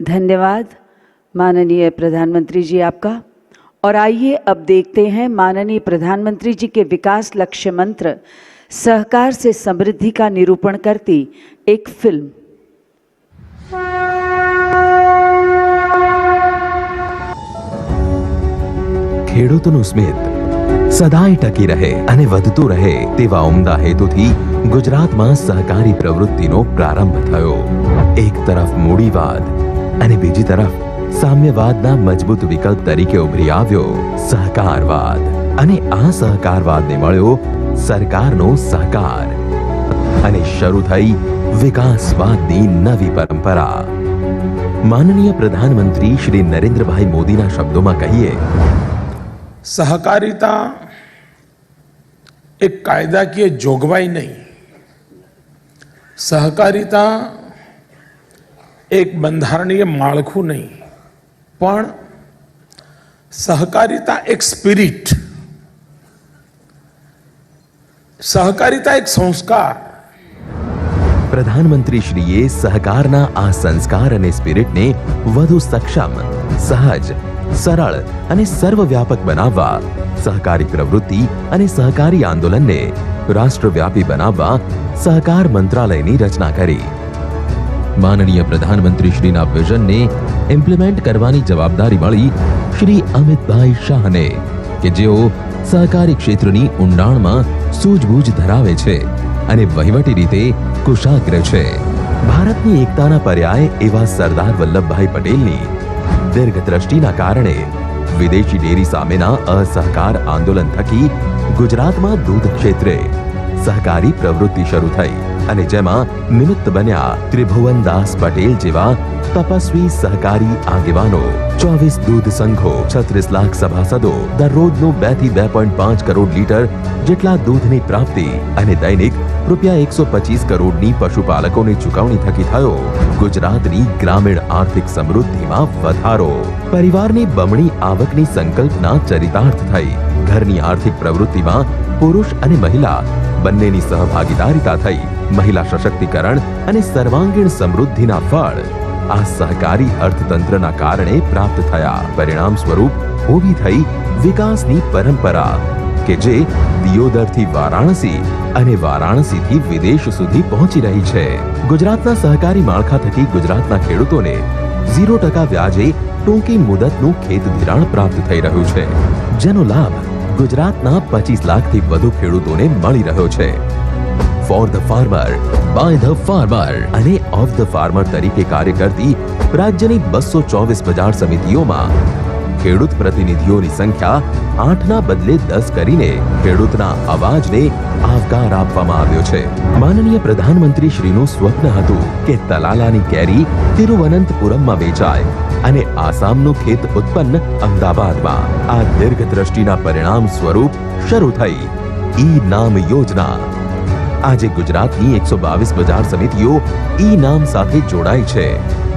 धन्यवाद माननीय प्रधानमंत्री जी आपका। और आइए अब देखते हैं माननीय प्रधानमंत्री जी के विकास लक्ष्य मंत्र सहकार से समृद्धि का निरूपण करती एक फिल्म। ખેડૂતોનું સ્મિત સદાય ટકી રહે અને વધતું રહે તેવા ઉમદા હેતુથી ગુજરાતમાં સહકારી પ્રવૃત્તિનો પ્રારંભ થયો। એક તરફ મૂડીવાદ અને બીજી તરફ સામ્યવાદના મજબૂત વિકલ્પ તરીકે ઉભરી આવ્યો સહકારવાદ, અને આ સહકારવાદને મળ્યો સરકારનો સહકાર, અને શરૂ થઈ વિકાસવાદની નવી પરંપરા। માનનીય પ્રધાનમંત્રી શ્રી નરેન્દ્રભાઈ મોદીના શબ્દોમાં કહીએ, सहकारिता एक कायदाकीय जोगवाई नहीं, सहकारिता एक बंधारणीय माળખું नहीं, पण सहकारिता एक स्पिरिट, सहकारिता एक संस्कार। પ્રધાનમંત્રી શ્રીએ સહકારના આ સંસ્કાર અને સ્પિરિટને વધુ સક્ષમ, સહજ, સરળ અને સર્વવ્યાપક બનાવવા સહકારી પ્રવૃત્તિ અને સહકારી આંદોલનને રાષ્ટ્રવ્યાપી બનાવવા સહકાર મંત્રાલયની રચના કરી। માનનીય પ્રધાનમંત્રી શ્રીના વિઝનને ઇમ્પ્લિમેન્ટ કરવાની જવાબદારી મળી શ્રી અમિતભાઈ શાહને, કે જેઓ સહકારી ક્ષેત્રની ઊંડાણમાં સૂઝબૂઝ ધરાવે છે અને વહીવટી રીતે કુશાગ્ર છે। ભારતની એકતાના પર્યાય એવા સરદાર વલ્લભભાઈ પટેલની દીર્ઘદ્રષ્ટિના કારણે વિદેશી ડેરી સામેના અસહકાર આંદોલન થકી ગુજરાતમાં દૂધ ક્ષેત્રે સહકારી પ્રવૃત્તિ શરૂ થઈ, અને જેમાં નિમિત્ત બન્યા ત્રિભુવનદાસ પટેલ જેવા તપસ્વી સહકારી આગેવાનો, 24 દૂધ સંઘો, 36 લાખ સભાસદો, દરરોજનું 2 થી 2.5 કરોડ લીટર જેટલા દૂધની પ્રાપ્તિ અને દૈનિક રૂપિયા 125 કરોડની પશુપાલકોની ચૂકવણી થકી થયો ગુજરાતની ગ્રામીણ આર્થિક સમૃદ્ધિમાં વધારો। પરિવારની બમણી આવકની સંકલ્પના ચરિતાર્થ થઈ। ઘરની આર્થિક પ્રવૃત્તિમાં પુરુષ અને મહિલા બંનેની સહભાગીદારીતા થઈ। મહિલા સશક્તિકરણ અને સર્વાંગીણ સમૃદ્ધિના ફળ આ સહકારી અર્થતંત્રના કારણે પ્રાપ્ત થયા। પરિણામ સ્વરૂપ ઊભી થઈ વિકાસની પરંપરા કે જે દિયોદરથી વારાણસી અને વારાણસીથી વિદેશ સુધી પહોંચી રહી છે। ગુજરાતના સહકારી માળખા થકી ગુજરાતના ખેડૂતોને 0% વ્યાજે ટૂંકી મુદતનું ખેત ધિરાણ પ્રાપ્ત થઈ રહ્યું છે, જેનો લાભ ગુજરાતના 25 લાખથી વધુ ખેડૂતોને મળી રહ્યો છે. For the farmer by the farmer અને ઓફ ધ ફાર્મર તરીકે કાર્ય કરતી રાજ્યની 224 બજાર સમિતિઓમાં ખેડૂત પ્રતિનિધિઓની સંખ્યા 8ના બદલે 10 કરીને ખેડૂતના અવાજને આવકાર આપવામાં આવ્યો છે. માનનીય પ્રધાનમંત્રી શ્રીનું સ્વપ્ન હતું કે તલાલાની કેરી તિરુવનંતપુરમમાં વેચાય અને આસામનું ખેત ઉત્પન્ન અમદાવાદમાં. આ દીર્ઘદ્રષ્ટિના પરિણામ સ્વરૂપ શરૂ થઈ ઈ નામ યોજના. આજે ગુજરાતની 122 બજાર સમિતિઓ ઈ નામ સાથે જોડાઈ છે.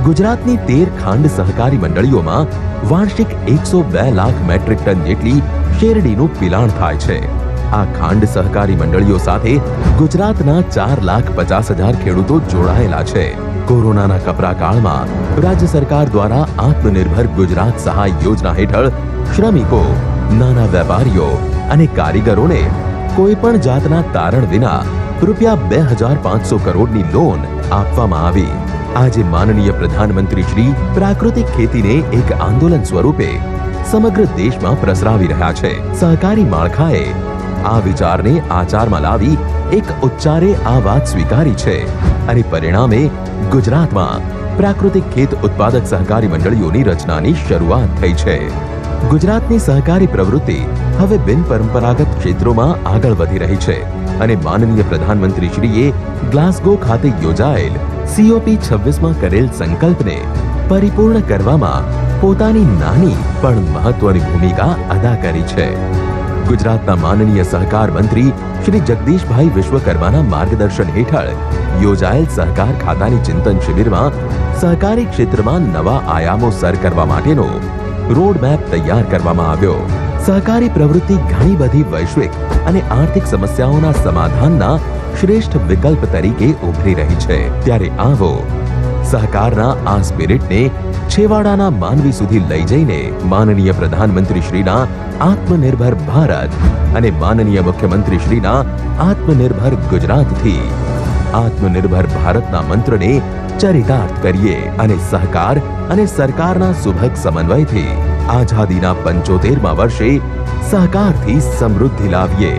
ગુજરાતની 13 ખાંડ સહકારી મંડળીઓમાં વાર્ષિક 102 લાખ મેટ્રિક ટન જેટલી શેરડીનું પિલાણ થાય છે. આ ખાંડ સહકારી મંડળીઓ સાથે ગુજરાતના 4,50,000 ખેડૂતો જોડાયેલા છે. કોરોનાના કપરા કાળમાં રાજ્ય સરકાર દ્વારા આત્મનિર્ભર ગુજરાત સહાય યોજના હેઠળ શ્રમિકો, નાના વેપારીઓ અને કારીગરોને કોઈ પણ જાતના તારણ વિના રૂપિયા 2,500 કરોડની લોન આપવામાં આવી. આજે માનનીય પ્રધાનમંત્રી શ્રી પ્રાકૃતિક ખેતીને એક આંદોલન સ્વરૂપે સમગ્ર દેશમાં પ્રસરાવી રહ્યા છે. સહકારી માળખાએ આ વિચારને આચારમાં લાવી એક ઉચ્ચારે આ વાત સ્વીકારી છે અને પરિણામે ગુજરાતમાં પ્રાકૃતિક ખેત ઉત્પાદક સહકારી મંડળીઓની રચનાની શરૂઆત થઈ છે. ગુજરાતની સહકારી પ્રવૃત્તિ હવે બિનપરંપરાગત ક્ષેત્રોમાં આગળ વધી રહી છે અને માનનીય પ્રધાનમંત્રી શ્રીએ ગ્લાસગો ખાતે યોજાયેલ COP 26માં કરેલ સંકલ્પને પરિપૂર્ણ કરવામાં પોતાની નાની પણ મહત્વની ભૂમિકા અદા કરી છે. ગુજરાતના માનનીય સહકાર મંત્રી શ્રી જગદીશભાઈ વિશ્વકર્માના માર્ગદર્શન હેઠળ યોજાયેલ સહકાર ખાતાની ચિંતન શિબિરમાં સહકારી ક્ષેત્રમાં નવા આયામો સર કરવા માટેનો રોડ મેપ તૈયાર કરવામાં આવ્યો. સહકારી પ્રવૃત્તિ ઘણી બધી વૈશ્વિક અને આર્થિક સમસ્યાઓના સમાધાનના શ્રેષ્ઠ વિકલ્પ તરીકે ઉભરી રહી છે. ત્યારે આવો સહકારના આ સ્પિરિટને છેવાડાના માનવી સુધી લઈ જઈને માનનીય પ્રધાનમંત્રી શ્રીના આત્મનિર્ભર ભારત અને માનનીય મુખ્યમંત્રી શ્રીના આત્મનિર્ભર ગુજરાતથી આત્મનિર્ભર ભારતના મંત્રને ચરિતાર્થ કરીએ અને સહકાર અને સરકારના સુભગ સમન્વયથી આઝાદીના 75મા વર્ષે સહકારથી સમૃદ્ધિ લાવીએ.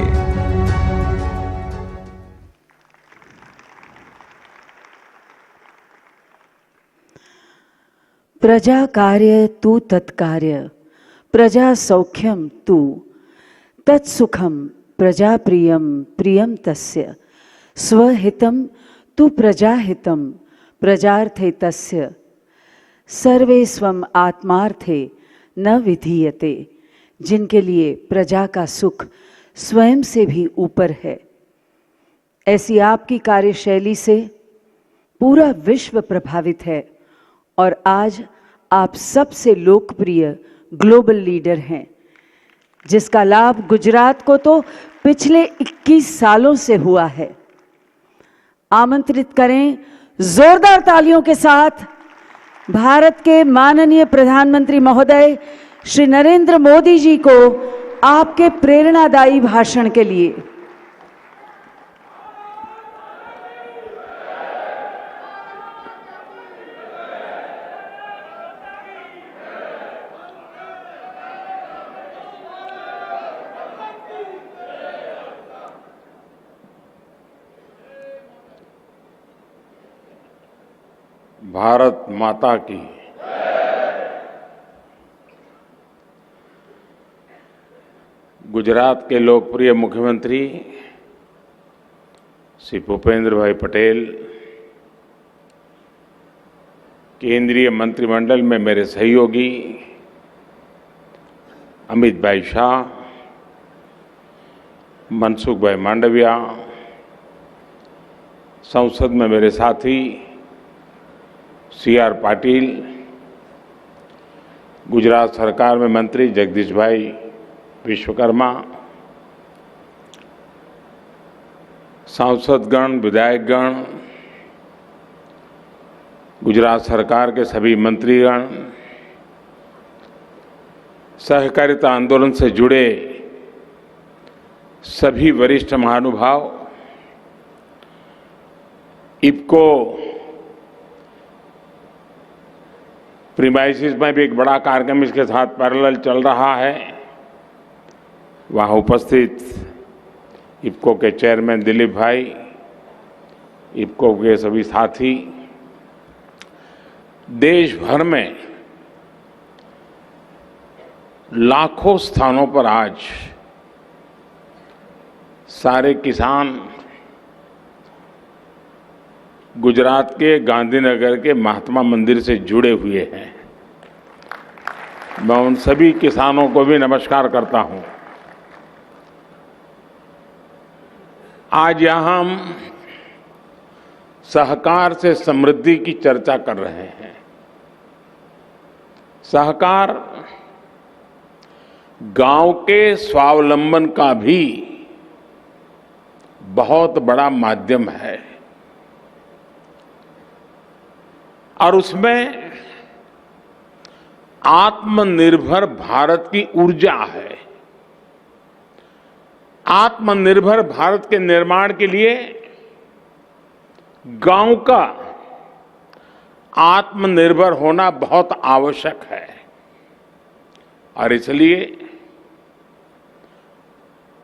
પ્રજા કાર્ય તું તત્કાર્ય, પ્રજા સૌખ્યમ તું તત્સુખમ, પ્રજા પ્રિયમ પ્રિયમ તસ્ય, સ્વહિતમ તું પ્રજાહિતમ प्रजार्थे तस्य, सर्वे स्वम आत्मार्थे न विधीयते. जिनके लिए प्रजा का सुख स्वयं से भी ऊपर है, ऐसी आपकी कार्यशैली से पूरा विश्व प्रभावित है और आज आप सबसे लोकप्रिय ग्लोबल लीडर हैं, जिसका लाभ गुजरात को तो पिछले 21 सालों से हुआ है. आमंत्रित करें जोरदार तालियों के साथ भारत के माननीय प्रधानमंत्री महोदय श्री नरेंद्र मोदी जी को आपके प्रेरणादायी भाषण के लिए. भारत माता की गुजरात के लोकप्रिय मुख्यमंत्री श्री भूपेंद्र भाई पटेल, केंद्रीय मंत्रिमंडल में मेरे सहयोगी अमित भाई शाह, मनसुख भाई मांडविया, संसद में मेरे साथी CR पाटिल, गुजरात सरकार में मंत्री जगदीश भाई विश्वकर्मा, सांसदगण, विधायकगण, गुजरात सरकार के सभी मंत्रीगण, सहकारिता आंदोलन से जुड़े सभी वरिष्ठ महानुभाव, इफ्को प्रीमाइसिस में भी एक बड़ा कार्यक्रम इसके साथ पैरेलल चल रहा है। वहाँ उपस्थित इफ्को के चेयरमैन दिलीप भाई, इफ्को के सभी साथी, देश भर में लाखों स्थानों पर आज सारे किसान गुजरात के गांधीनगर के महात्मा मंदिर से जुड़े हुए हैं। मैं उन सभी किसानों को भी नमस्कार करता हूं। आज यहां हम सहकार से समृद्धि की चर्चा कर रहे हैं। सहकार गांव के स्वावलंबन का भी बहुत बड़ा माध्यम है और उसमें आत्मनिर्भर भारत की ऊर्जा है। आत्मनिर्भर भारत के निर्माण के लिए गांव का आत्मनिर्भर होना बहुत आवश्यक है और इसलिए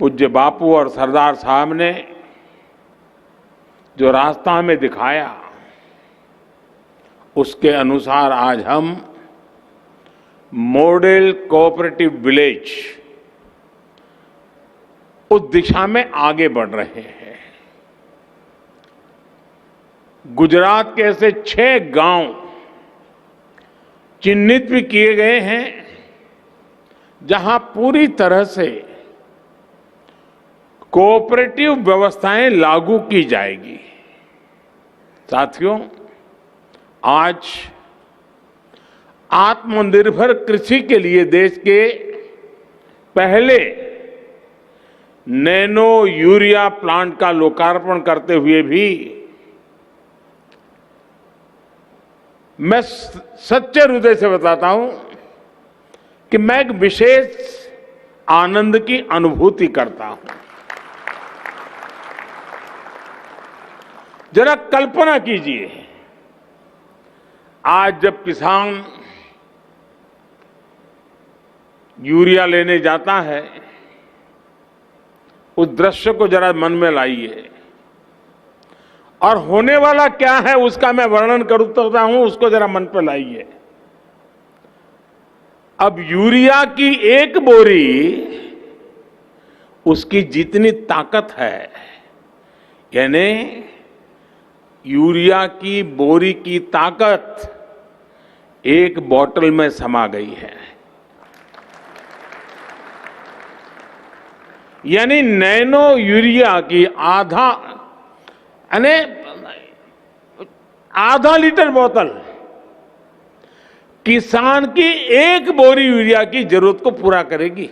पूज्य बापू और सरदार साहब ने जो रास्ता हमें दिखाया उसके अनुसार आज हम मॉडल कोऑपरेटिव विलेज उस दिशा में आगे बढ़ रहे हैं। गुजरात के ऐसे 6 गांव चिन्हित भी किए गए हैं जहां पूरी तरह से कोऑपरेटिव व्यवस्थाएं लागू की जाएगी। साथियों, आज आत्मनिर्भर कृषि के लिए देश के पहले नैनो यूरिया प्लांट का लोकार्पण करते हुए भी मैं सच्चे हृदय से बताता हूं कि मैं एक विशेष आनंद की अनुभूति करता हूं। जरा कल्पना कीजिए, आज जब किसान यूरिया लेने जाता है, उस दृश्य को जरा मन में लाइए और होने वाला क्या है उसका मैं वर्णन करता हूं, उसको जरा मन पर लाइए। अब यूरिया की एक बोरी, उसकी जितनी ताकत है, यानी यूरिया की बोरी की ताकत एक बोतल में समा गई है। यानी नैनो यूरिया की आधा लीटर बोतल किसान की एक बोरी यूरिया की जरूरत को पूरा करेगी।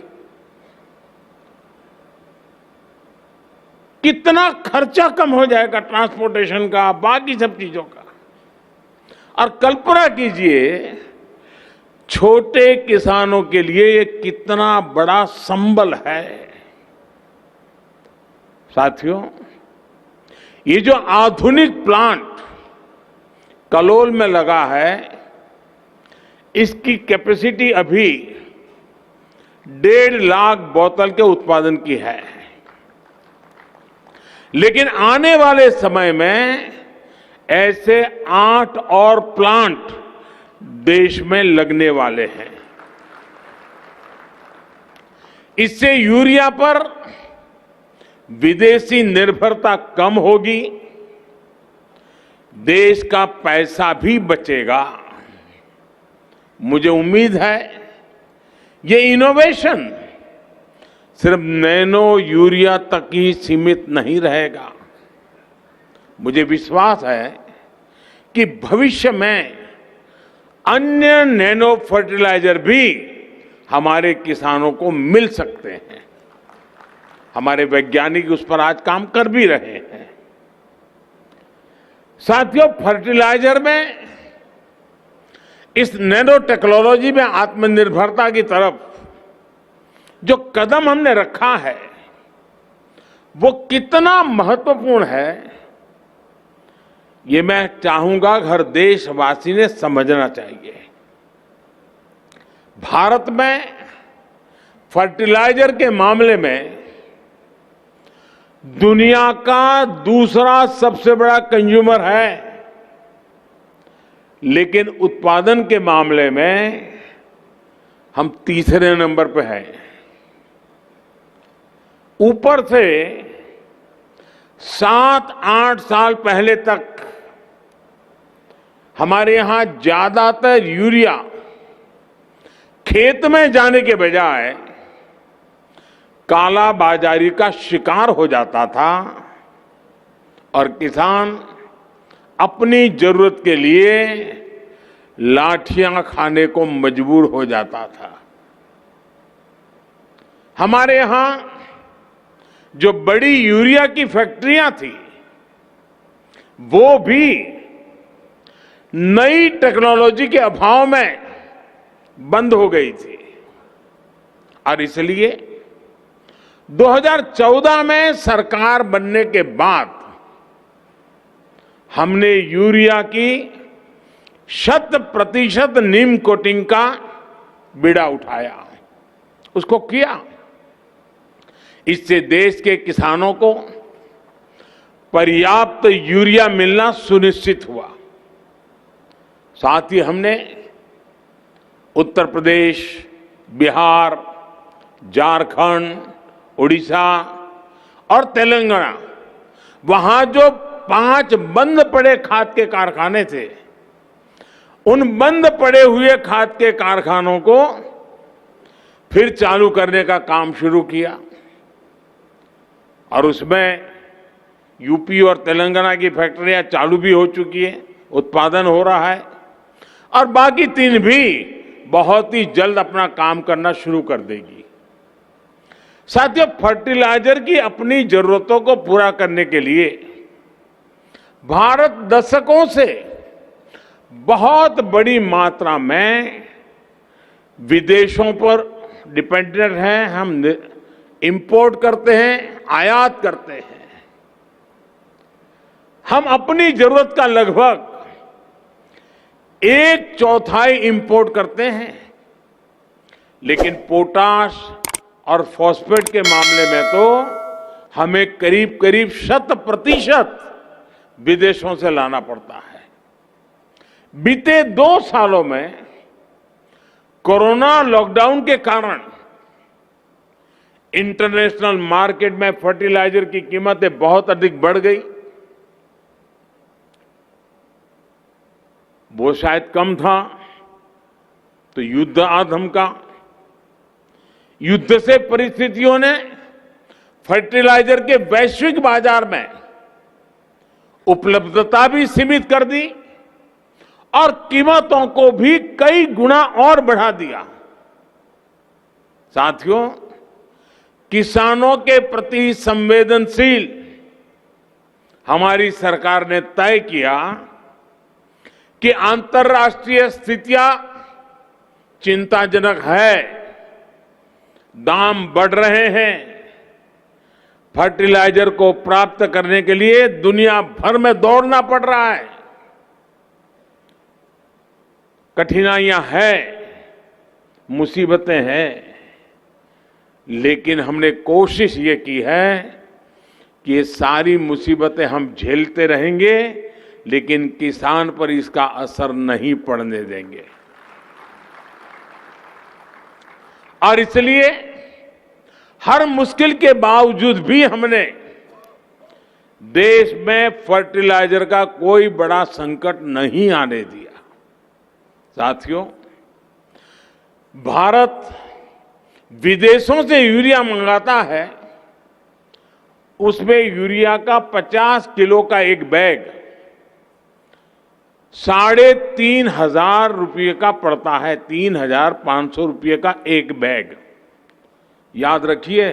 कितना खर्चा कम हो जाएगा ट्रांसपोर्टेशन का, बाकी सब चीजों का। और कल्पना कीजिए, छोटे किसानों के लिए ये कितना बड़ा संबल है। साथियों, ये जो आधुनिक प्लांट कलोल में लगा है, इसकी कैपेसिटी अभी 1.5 लाख बोतल के उत्पादन की है, लेकिन आने वाले समय में ऐसे 8 और प्लांट देश में लगने वाले हैं। इससे यूरिया पर विदेशी निर्भरता कम होगी, देश का पैसा भी बचेगा। मुझे उम्मीद है ये इनोवेशन सिर्फ नैनो यूरिया तक ही सीमित नहीं रहेगा। मुझे विश्वास है कि भविष्य में अन्य नैनो फर्टिलाइजर भी हमारे किसानों को मिल सकते हैं। हमारे वैज्ञानिक उस पर आज काम कर भी रहे हैं। साथियों, फर्टिलाइजर में इस नैनो टेक्नोलॉजी में आत्मनिर्भरता की तरफ जो कदम हमने रखा है वो कितना महत्वपूर्ण है, ये मैं चाहूंगा हर देशवासी ने समझना चाहिए। भारत में फर्टिलाइजर के मामले में दुनिया का दूसरा सबसे बड़ा कंज्यूमर है, लेकिन उत्पादन के मामले में हम तीसरे नंबर पे हैं। ऊपर से 7-8 साल पहले तक हमारे यहां ज्यादातर यूरिया खेत में जाने के बजाय काला बाजारी का शिकार हो जाता था और किसान अपनी जरूरत के लिए लाठियां खाने को मजबूर हो जाता था। हमारे यहां जो बड़ी यूरिया की फैक्ट्रियां थी वो भी नई टेक्नोलॉजी के अभाव में बंद हो गई थी और इसलिए 2014 में सरकार बनने के बाद हमने यूरिया की 100% नीम कोटिंग का बीड़ा उठाया, उसको किया। इससे देश के किसानों को पर्याप्त यूरिया मिलना सुनिश्चित हुआ। साथ ही हमने उत्तर प्रदेश, बिहार, झारखंड, उड़ीसा और तेलंगाना, वहां जो 5 बंद पड़े खाद के कारखाने थे, उन बंद पड़े हुए खाद के कारखानों को फिर चालू करने का काम शुरू किया और उसमें यूपी और तेलंगाना की फैक्ट्रियां चालू भी हो चुकी है, उत्पादन हो रहा है और बाकी 3 भी बहुत ही जल्द अपना काम करना शुरू कर देगी। साथियों, फर्टिलाइजर की अपनी जरूरतों को पूरा करने के लिए भारत दशकों से बहुत बड़ी मात्रा में विदेशों पर डिपेंडेंट है। हम इंपोर्ट करते हैं, आयात करते हैं। हम अपनी जरूरत का लगभग 1/4 इंपोर्ट करते हैं, लेकिन पोटाश और फॉस्फेट के मामले में तो हमें करीब करीब 100% विदेशों से लाना पड़ता है। बीते 2 सालों में कोरोना लॉकडाउन के कारण इंटरनेशनल मार्केट में फर्टिलाइजर की कीमतें बहुत अधिक बढ़ गई। वो शायद कम था तो युद्ध आ धमका। युद्ध से परिस्थितियों ने फर्टिलाइजर के वैश्विक बाजार में उपलब्धता भी सीमित कर दी और कीमतों को भी कई गुना और बढ़ा दिया। साथियों, किसानों के प्रति संवेदनशील हमारी सरकार ने तय किया कि अंतर्राष्ट्रीय स्थितियां चिंताजनक है, दाम बढ़ रहे हैं, फर्टिलाइजर को प्राप्त करने के लिए दुनिया भर में दौड़ना पड़ रहा है। कठिनाइयां हैं, मुसीबतें हैं, लेकिन हमने कोशिश ये की है कि ये सारी मुसीबतें हम झेलते रहेंगे, लेकिन किसान पर इसका असर नहीं पड़ने देंगे। और इसलिए हर मुश्किल के बावजूद भी हमने देश में फर्टिलाइजर का कोई बड़ा संकट नहीं आने दिया। साथियों, भारत विदेशों से यूरिया मंगाता है, उसमें यूरिया का 50 किलो का एक बैग 3,500 रुपये का पड़ता है। 3,500 रुपये का एक बैग, याद रखिए।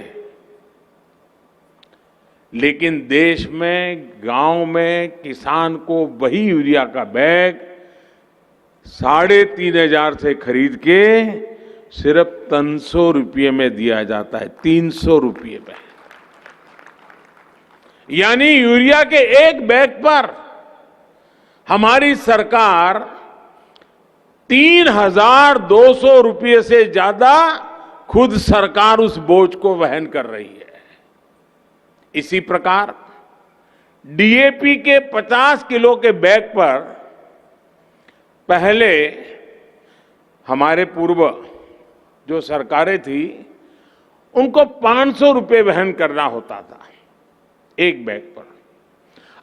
लेकिन देश में, गांव में किसान को वही यूरिया का बैग 3,500 से खरीद के सिर्फ 300 रुपये में दिया जाता है। 300 रुपये में, यानी यूरिया के एक बैग पर हमारी सरकार 3,200 रुपये से ज्यादा खुद सरकार उस बोझ को वहन कर रही है। इसी प्रकार डीएपी के 50 किलो के बैग पर पहले हमारे पूर्व जो सरकारें थी उनको 500 रुपये वहन करना होता था एक बैग पर।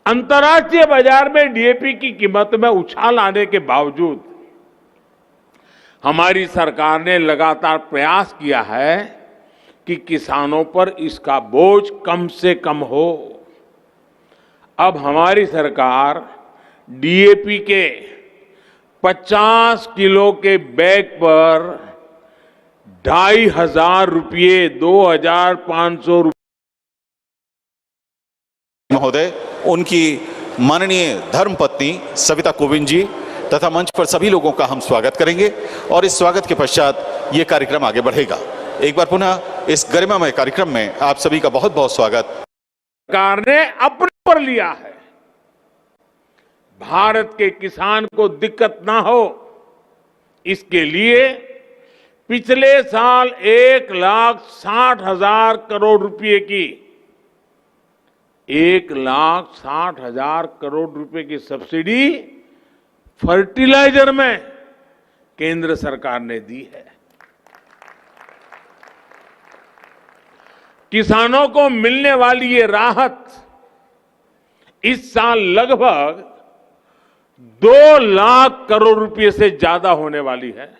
अंतर्राष्ट्रीय बाजार में डीएपी की कीमत में उछाल आने के बावजूद हमारी सरकार ने लगातार प्रयास किया है कि किसानों पर इसका बोझ कम से कम हो। अब हमारी सरकार डीएपी के 50 किलो के बैग पर 2,500 रुपये 2,500 रुपये महोदय, उनकी माननीय धर्मपत्नी सविता कोविंद जी तथा मंच पर सभी लोगों का हम स्वागत करेंगे और इस स्वागत के पश्चात ये कार्यक्रम आगे बढ़ेगा। एक बार पुनः इस गरिमामय कार्यक्रम में आप सभी का बहुत बहुत स्वागत। सरकार ने अपने पर लिया है, भारत के किसान को दिक्कत ना हो इसके लिए पिछले साल 1,60,000 करोड़ रुपए की 1,60,000 करोड़ रुपए की सब्सिडी फर्टिलाइजर में केंद्र सरकार ने दी है। किसानों को मिलने वाली ये राहत इस साल लगभग 2 लाख करोड़ रुपए से ज्यादा होने वाली है।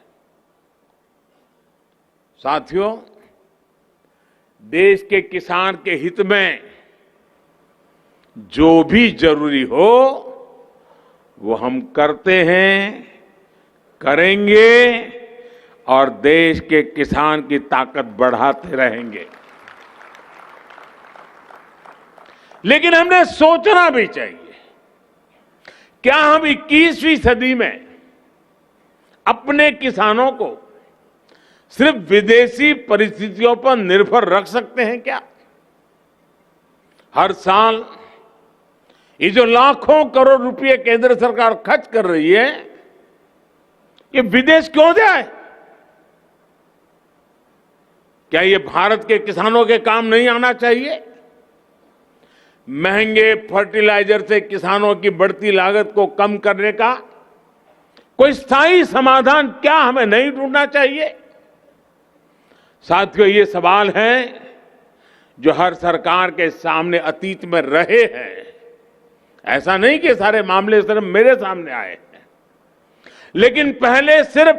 साथियों, देश के किसान के हित में जो भी जरूरी हो वो हम करते हैं, करेंगे और देश के किसान की ताकत बढ़ाते रहेंगे। लेकिन हमने सोचना भी चाहिए, क्या हम 21वीं सदी में अपने किसानों को सिर्फ विदेशी परिस्थितियों पर निर्भर रख सकते हैं क्या? हर साल ये जो लाखों करोड़ रुपए केंद्र सरकार खर्च कर रही है, ये विदेश क्यों जाए? क्या ये भारत के किसानों के काम नहीं आना चाहिए? महंगे फर्टिलाइजर से किसानों की बढ़ती लागत को कम करने का कोई स्थायी समाधान क्या हमें नहीं ढूंढना चाहिए? साथियों, ये सवाल हैं जो हर सरकार के सामने अतीत में रहे हैं। ऐसा नहीं कि सारे मामले सिर्फ मेरे सामने आए हैं, लेकिन पहले सिर्फ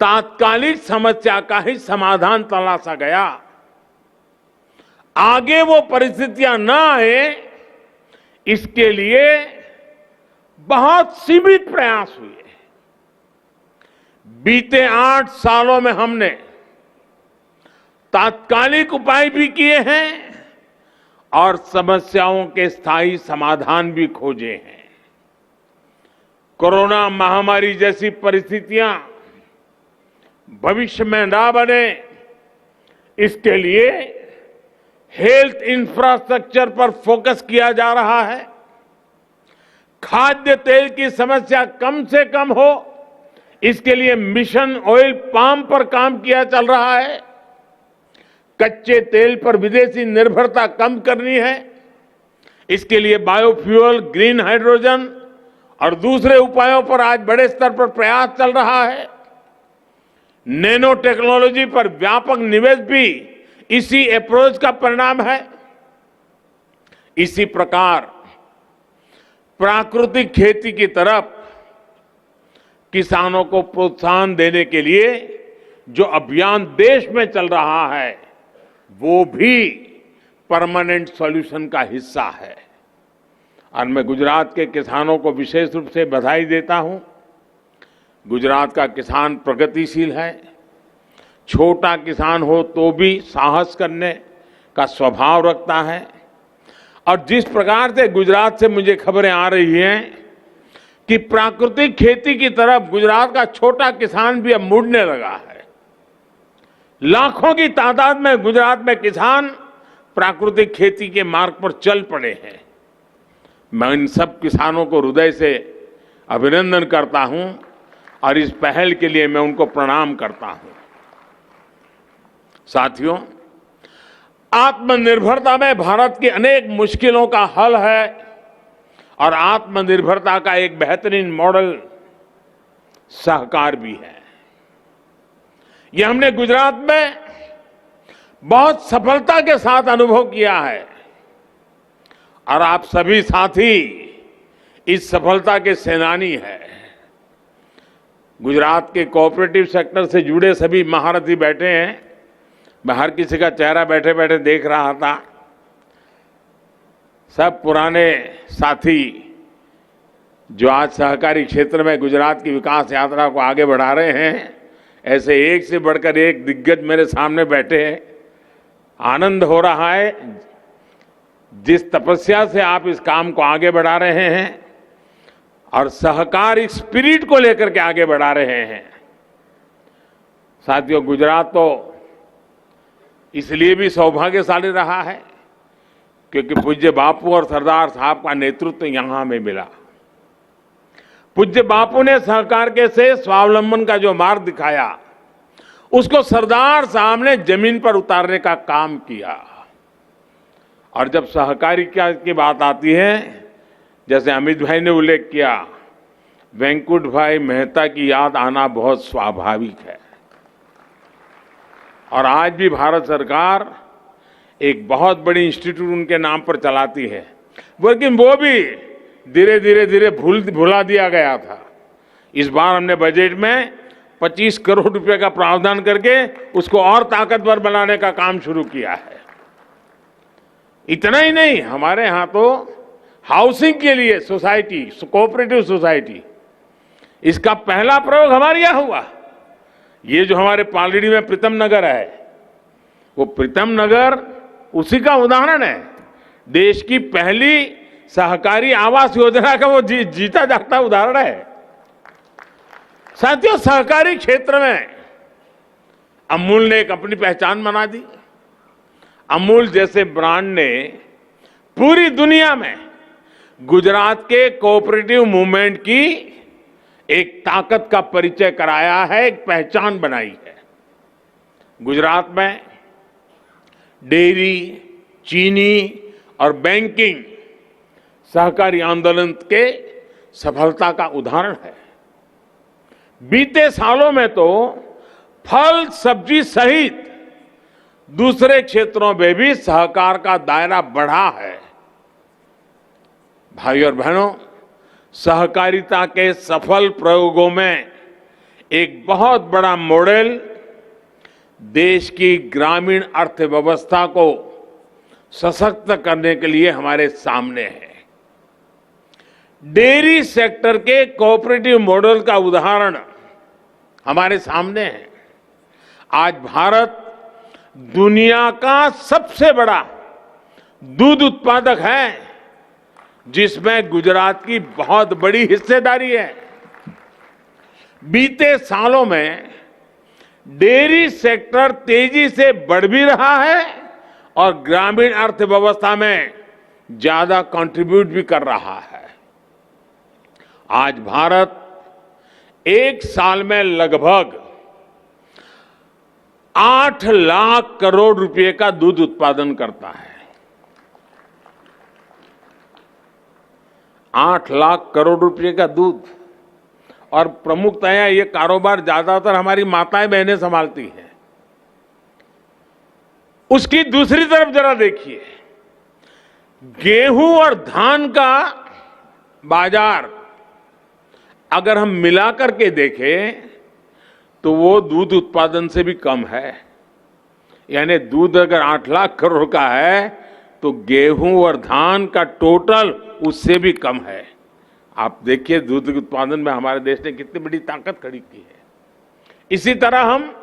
तात्कालिक समस्या का ही समाधान तलाशा गया। आगे वो परिस्थितियां ना आए इसके लिए बहुत सीमित प्रयास हुए। बीते 8 सालों में हमने तात्कालिक उपाय भी किए हैं और समस्याओं के स्थायी समाधान भी खोजे हैं। कोरोना महामारी जैसी परिस्थितियां भविष्य में ना बने इसके लिए हेल्थ इंफ्रास्ट्रक्चर पर फोकस किया जा रहा है। खाद्य तेल की समस्या कम से कम हो इसके लिए मिशन ऑयल पाम पर काम किया चल रहा है। कच्चे तेल पर विदेशी निर्भरता कम करनी है, इसके लिए बायोफ्यूल, ग्रीन हाइड्रोजन और दूसरे उपायों पर आज बड़े स्तर पर प्रयास चल रहा है। नैनो टेक्नोलॉजी पर व्यापक निवेश भी इसी अप्रोच का परिणाम है। इसी प्रकार प्राकृतिक खेती की तरफ किसानों को प्रोत्साहन देने के लिए जो अभियान देश में चल रहा है वो भी परमानेंट सॉल्यूशन का हिस्सा है। और मैं गुजरात के किसानों को विशेष रूप से बधाई देता हूं। गुजरात का किसान प्रगतिशील है, छोटा किसान हो तो भी साहस करने का स्वभाव रखता है। और जिस प्रकार से गुजरात से मुझे खबरें आ रही हैं कि प्राकृतिक खेती की तरफ गुजरात का छोटा किसान भी अब मुड़ने लगा है। लाखों की तादाद में गुजरात में किसान प्राकृतिक खेती के मार्ग पर चल पड़े हैं। मैं इन सब किसानों को हृदय से अभिनंदन करता हूं और इस पहल के लिए मैं उनको प्रणाम करता हूं। साथियों, आत्मनिर्भरता में भारत की अनेक मुश्किलों का हल है और आत्मनिर्भरता का एक बेहतरीन मॉडल सहकार भी है। यह हमने गुजरात में बहुत सफलता के साथ अनुभव किया है और आप सभी साथी इस सफलता के सेनानी हैं। गुजरात के कोऑपरेटिव सेक्टर से जुड़े सभी महारथी बैठे हैं। मैं हर किसी का चेहरा बैठे बैठे देख रहा था। सब पुराने साथी जो आज सहकारी क्षेत्र में गुजरात की विकास यात्रा को आगे बढ़ा रहे हैं, ऐसे एक से बढ़कर एक दिग्गज मेरे सामने बैठे हैं। आनंद हो रहा है जिस तपस्या से आप इस काम को आगे बढ़ा रहे हैं और सहकारी स्पिरिट को लेकर के आगे बढ़ा रहे हैं। साथियों, गुजरात तो इसलिए भी सौभाग्यशाली रहा है क्योंकि पूज्य बापू और सरदार साहब का नेतृत्व यहां हमें मिला। पूज्य बापू ने सहकार के से स्वावलंबन का जो मार्ग दिखाया, उसको सरदार साहब ने जमीन पर उतारने का काम किया। और जब सहकारी की बात आती है, जैसे अमित भाई ने उल्लेख किया, वेंकुट भाई मेहता की याद आना बहुत स्वाभाविक है। और आज भी भारत सरकार एक बहुत बड़ी इंस्टीट्यूट उनके नाम पर चलाती है, लेकिन वो भी धीरे धीरे भुला दिया गया था। इस बार हमने बजट में 25 करोड़ रुपए का प्रावधान करके उसको और ताकतवर बनाने का काम शुरू किया है। इतना ही नहीं, हमारे यहाँ तो हाउसिंग के लिए सोसाइटी, कोऑपरेटिव सोसाइटी, इसका पहला प्रयोग हमारे यहाँ हुआ। ये जो हमारे पालड़ी में प्रीतम नगर है, वो प्रीतम नगर उसी का उदाहरण है। देश की पहली सहकारी आवास योजना का वो जीता जागता उदाहरण है। साथियों, सहकारी क्षेत्र में अमूल ने एक अपनी पहचान बना दी। अमूल जैसे ब्रांड ने पूरी दुनिया में गुजरात के कोऑपरेटिव मूवमेंट की एक ताकत का परिचय कराया है, एक पहचान बनाई है। गुजरात में डेयरी, चीनी और बैंकिंग सहकारी आंदोलन के सफलता का उदाहरण है। बीते सालों में तो फल, सब्जी सहित दूसरे क्षेत्रों में भी सहकार का दायरा बढ़ा है। भाई और बहनों, सहकारिता के सफल प्रयोगों में एक बहुत बड़ा मॉडल देश की ग्रामीण अर्थव्यवस्था को सशक्त करने के लिए हमारे सामने है। डेयरी सेक्टर के कोऑपरेटिव मॉडल का उदाहरण हमारे सामने है। आज भारत दुनिया का सबसे बड़ा दूध उत्पादक है, जिसमें गुजरात की बहुत बड़ी हिस्सेदारी है। बीते सालों में डेयरी सेक्टर तेजी से बढ़ भी रहा है और ग्रामीण अर्थव्यवस्था में ज्यादा कंट्रीब्यूट भी कर रहा है। आज भारत एक साल में लगभग 8 लाख करोड़ रुपए का दूध उत्पादन करता है। 8 लाख करोड़ रुपए का दूध, और प्रमुखतया ये कारोबार ज्यादातर हमारी माताएं बहनें संभालती हैं। उसकी दूसरी तरफ जरा देखिए, गेहूं और धान का बाजार अगर हम मिलाकर के देखें तो वो दूध उत्पादन से भी कम है। यानी दूध अगर 8 लाख करोड़ का है तो गेहूं और धान का टोटल उससे भी कम है। आप देखिए दूध उत्पादन में हमारे देश ने कितनी बड़ी ताकत खड़ी की है। इसी तरह हम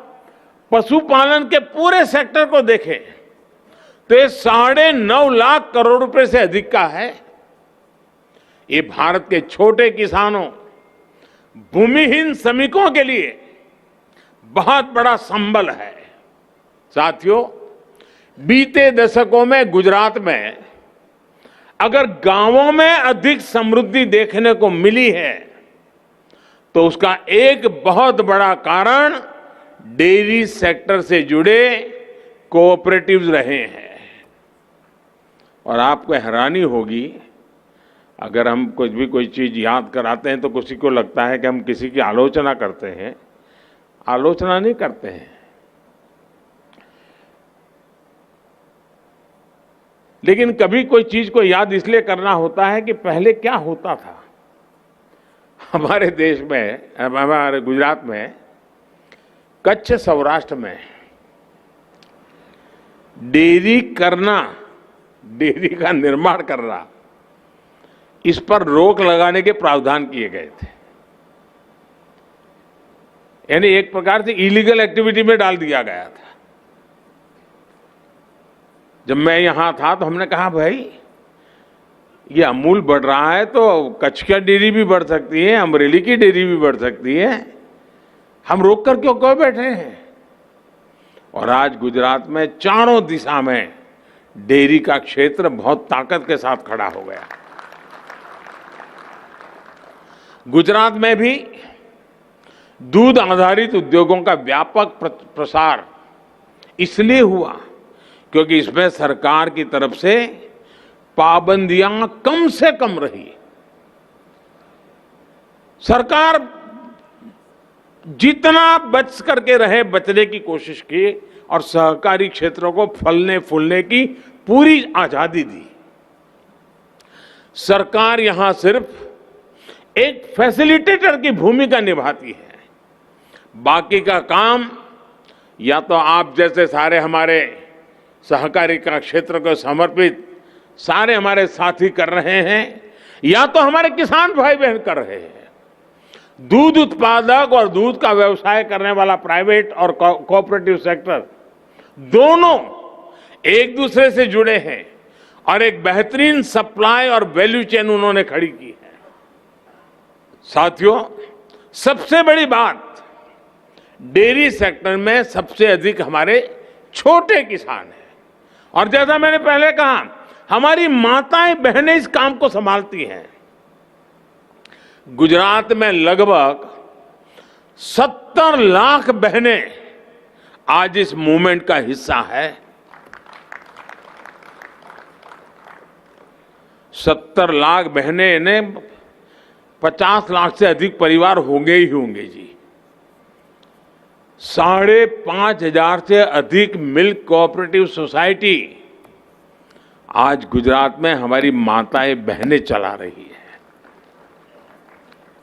पशुपालन के पूरे सेक्टर को देखें तो ये 9.5 लाख करोड़ रुपए से अधिक का है। ये भारत के छोटे किसानों, भूमिहीन श्रमिकों के लिए बहुत बड़ा संबल है। साथियों, बीते दशकों में गुजरात में अगर गांवों में अधिक समृद्धि देखने को मिली है तो उसका एक बहुत बड़ा कारण डेयरी सेक्टर से जुड़े कोऑपरेटिव्स रहे हैं। और आपको हैरानी होगी, अगर हम कुछ भी कोई चीज याद कराते हैं तो किसी को लगता है कि हम किसी की आलोचना करते हैं। आलोचना नहीं करते हैं, लेकिन कभी कोई चीज को याद इसलिए करना होता है कि पहले क्या होता था। हमारे देश में, हमारे गुजरात में, कच्छ सौराष्ट्र में डेयरी करना, डेयरी का निर्माण करना, इस पर रोक लगाने के प्रावधान किए गए थे। यानी एक प्रकार से इलीगल एक्टिविटी में डाल दिया गया था। जब मैं यहां था तो हमने कहा भाई ये अमूल बढ़ रहा है तो कच्छ की डेयरी भी बढ़ सकती है, अमरेली की डेयरी भी बढ़ सकती है, हम रोक कर क्यों बैठे हैं। और आज गुजरात में चारों दिशा में डेयरी का क्षेत्र बहुत ताकत के साथ खड़ा हो गया। गुजरात में भी दूध आधारित उद्योगों का व्यापक प्रसार इसलिए हुआ क्योंकि इसमें सरकार की तरफ से पाबंदियां कम से कम रही। सरकार जितना बच करके रहे बचने की कोशिश की और सहकारी क्षेत्रों को फलने फूलने की पूरी आजादी दी। सरकार यहां सिर्फ एक फैसिलिटेटर की भूमिका निभाती है, बाकी का काम या तो आप जैसे सारे हमारे सहकारी का क्षेत्र को समर्पित सारे हमारे साथी कर रहे हैं, या तो हमारे किसान भाई बहन कर रहे हैं। दूध उत्पादक और दूध का व्यवसाय करने वाला प्राइवेट और कोऑपरेटिव सेक्टर दोनों एक दूसरे से जुड़े हैं और एक बेहतरीन सप्लाई और वैल्यू चेन उन्होंने खड़ी की है। साथियों, सबसे बड़ी बात, डेयरी सेक्टर में सबसे अधिक हमारे छोटे किसान हैं। और जैसा मैंने पहले कहा, हमारी माताएं बहनें इस काम को संभालती हैं। गुजरात में लगभग 70 लाख बहनें आज इस मूवमेंट का हिस्सा है। 70 लाख बहनें ने 50 लाख से अधिक परिवार होंगे ही होंगे जी। 5,500 से अधिक मिल्क कोऑपरेटिव सोसाइटी आज गुजरात में हमारी माताएं बहनें चला रही है।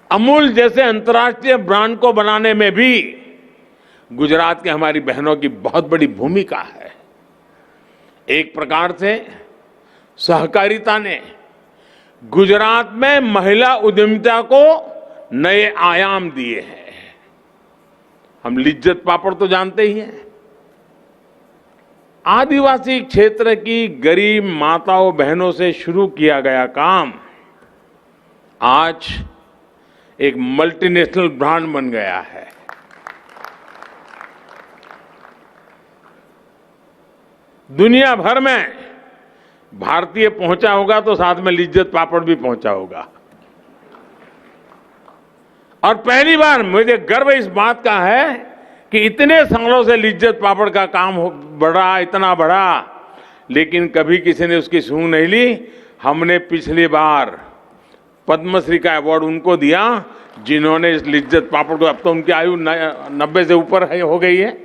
अमूल जैसे अंतर्राष्ट्रीय ब्रांड को बनाने में भी गुजरात की हमारी बहनों की बहुत बड़ी भूमिका है। एक प्रकार से सहकारिता ने गुजरात में महिला उद्यमिता को नए आयाम दिए हैं। हम लिज्जत पापड़ तो जानते ही हैं। आदिवासी क्षेत्र की गरीब माताओं बहनों से शुरू किया गया काम आज एक मल्टीनेशनल ब्रांड बन गया है। दुनिया भर में भारतीय पहुंचा होगा तो साथ में लिज्जत पापड़ भी पहुंचा होगा। और पहली बार मुझे गर्व इस बात का है कि इतने सालों से लिज्जत पापड़ का काम बढ़ा, इतना बढ़ा, लेकिन कभी किसी ने उसकी सूंघ नहीं ली। हमने पिछली बार पद्मश्री का अवार्ड उनको दिया जिन्होंने इस लिज्जत पापड़ को, अब तो उनकी आयु 90 से ऊपर हो गई है,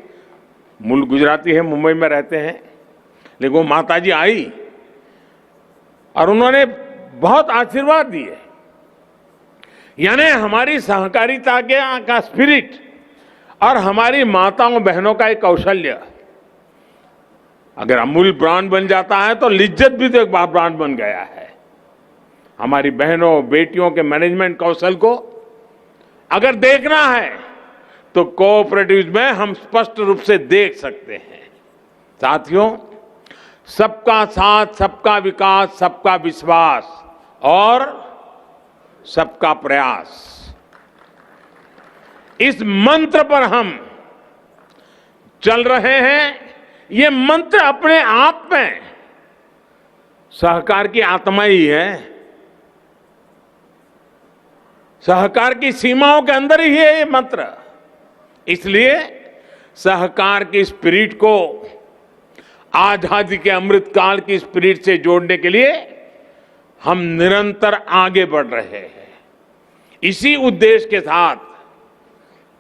मूल गुजराती है, मुंबई में रहते हैं, लेकिन वो माताजी आई और उन्होंने बहुत आशीर्वाद दिए। यानी हमारी सहकारिता का स्पिरिट और हमारी माताओं बहनों का एक कौशल्य, अगर अमूल ब्रांड बन जाता है तो लिज्जत भी तो एक ब्रांड बन गया है। हमारी बहनों बेटियों के मैनेजमेंट कौशल को अगर देखना है तो कोऑपरेटिव्स में हम स्पष्ट रूप से देख सकते हैं। साथियों, सबका साथ, सबका विकास, सबका विश्वास और सबका प्रयास, इस मंत्र पर हम चल रहे हैं। ये मंत्र अपने आप में सहकार की आत्मा ही है। सहकार की सीमाओं के अंदर ही है ये मंत्र। इसलिए सहकार की स्पिरिट को आजादी के अमृत काल की स्पिरिट से जोड़ने के लिए हम निरंतर आगे बढ़ रहे हैं। इसी उद्देश्य के साथ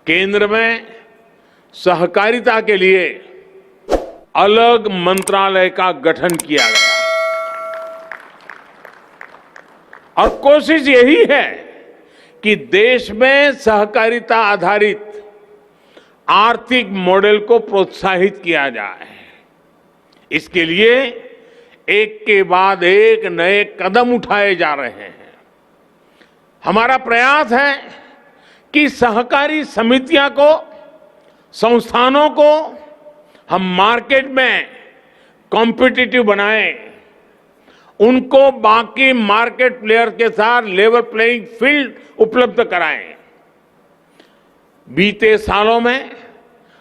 केंद्र में सहकारिता के लिए अलग मंत्रालय का गठन किया गया और कोशिश यही है कि देश में सहकारिता आधारित आर्थिक मॉडल को प्रोत्साहित किया जाए। इसके लिए एक के बाद एक नए कदम उठाए जा रहे हैं। हमारा प्रयास है कि सहकारी समितियां को, संस्थानों को हम मार्केट में कॉम्पिटिटिव बनाएं, उनको बाकी मार्केट प्लेयर के साथ लेवल प्लेइंग फील्ड उपलब्ध कराएं। बीते सालों में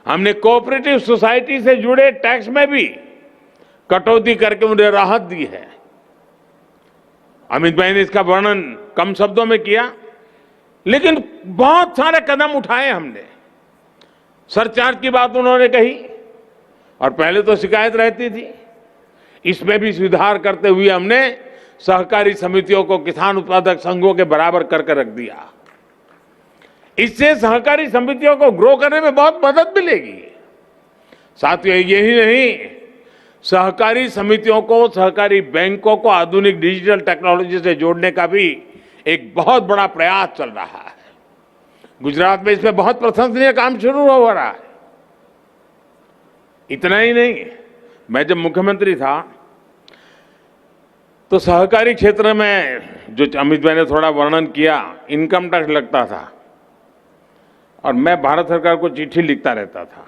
हमने कोऑपरेटिव सोसाइटी से जुड़े टैक्स में भी कटौती करके उन्हें राहत दी है। अमित भाई ने इसका वर्णन कम शब्दों में किया, लेकिन बहुत सारे कदम उठाए हमने। सरचार्ज की बात उन्होंने कही और पहले तो शिकायत रहती थी, इसमें भी सुधार करते हुए हमने सहकारी समितियों को किसान उत्पादक संघों के बराबर करके रख दिया। इससे सहकारी समितियों को ग्रो करने में बहुत मदद मिलेगी। साथियों, यही नहीं, सहकारी समितियों को, सहकारी बैंकों को आधुनिक डिजिटल टेक्नोलॉजी से जोड़ने का भी एक बहुत बड़ा प्रयास चल रहा है। गुजरात में इसमें बहुत प्रशंसनीय काम शुरू हो रहा है। इतना ही नहीं, मैं जब मुख्यमंत्री था तो सहकारी क्षेत्र में जो अमित भाई ने थोड़ा वर्णन किया, इनकम टैक्स लगता था और मैं भारत सरकार को चिट्ठी लिखता रहता था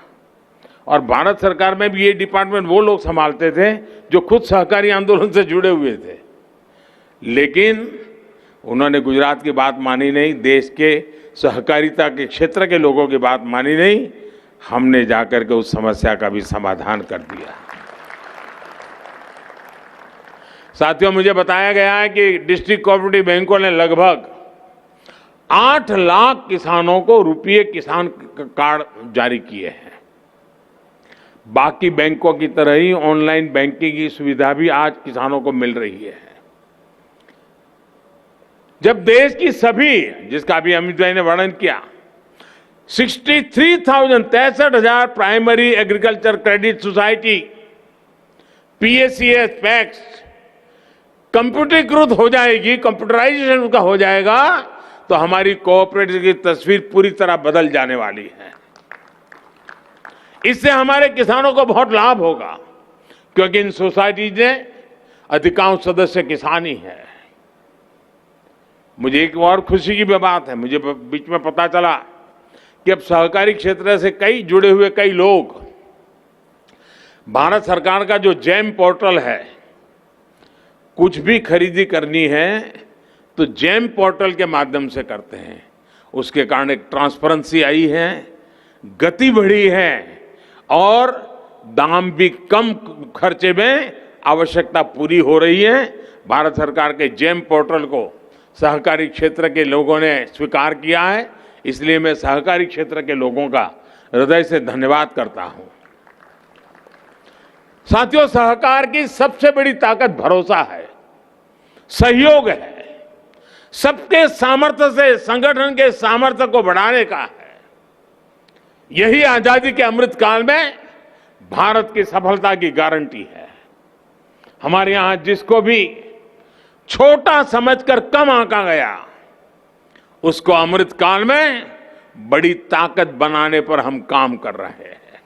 और भारत सरकार में भी ये डिपार्टमेंट वो लोग संभालते थे जो खुद सहकारी आंदोलन से जुड़े हुए थे। लेकिन उन्होंने गुजरात की बात मानी नहीं, देश के सहकारिता के क्षेत्र के लोगों की बात मानी नहीं। हमने जाकर के उस समस्या का भी समाधान कर दिया। साथियों, मुझे बताया गया है कि डिस्ट्रिक्ट कोऑपरेटिव बैंकों ने लगभग 8 लाख किसानों को रुपये किसान कार्ड जारी किए हैं। बाकी बैंकों की तरह ही ऑनलाइन बैंकिंग की सुविधा भी आज किसानों को मिल रही है। जब देश की सभी, जिसका अभी अमित भाई ने वर्णन किया, 63,000 primary agriculture credit society PACS PACS कंप्यूटरीकृत हो जाएगी, कंप्यूटराइजेशन उसका हो जाएगा, तो हमारी कोऑपरेटिव की तस्वीर पूरी तरह बदल जाने वाली है। इससे हमारे किसानों को बहुत लाभ होगा, क्योंकि इन सोसाइटीज में अधिकांश सदस्य किसान ही है। मुझे एक और खुशी की भी बात है, मुझे बीच में पता चला कि अब सहकारी क्षेत्र से जुड़े हुए कई लोग भारत सरकार का जो जैम पोर्टल है, कुछ भी खरीदी करनी है तो जैम पोर्टल के माध्यम से करते हैं। उसके कारण एक ट्रांसपेरेंसी आई है, गति बढ़ी है और दाम भी कम खर्चे में आवश्यकता पूरी हो रही है। भारत सरकार के जैम पोर्टल को सहकारी क्षेत्र के लोगों ने स्वीकार किया है, इसलिए मैं सहकारी क्षेत्र के लोगों का हृदय से धन्यवाद करता हूं। साथियों, सहकार की सबसे बड़ी ताकत भरोसा है, सहयोग है, सबके सामर्थ्य से संगठन के सामर्थ्य को बढ़ाने का है। यही आजादी के अमृत काल में भारत की सफलता की गारंटी है। हमारे यहां जिसको भी छोटा समझकर कम आंका गया, उसको अमृत काल में बड़ी ताकत बनाने पर हम काम कर रहे हैं।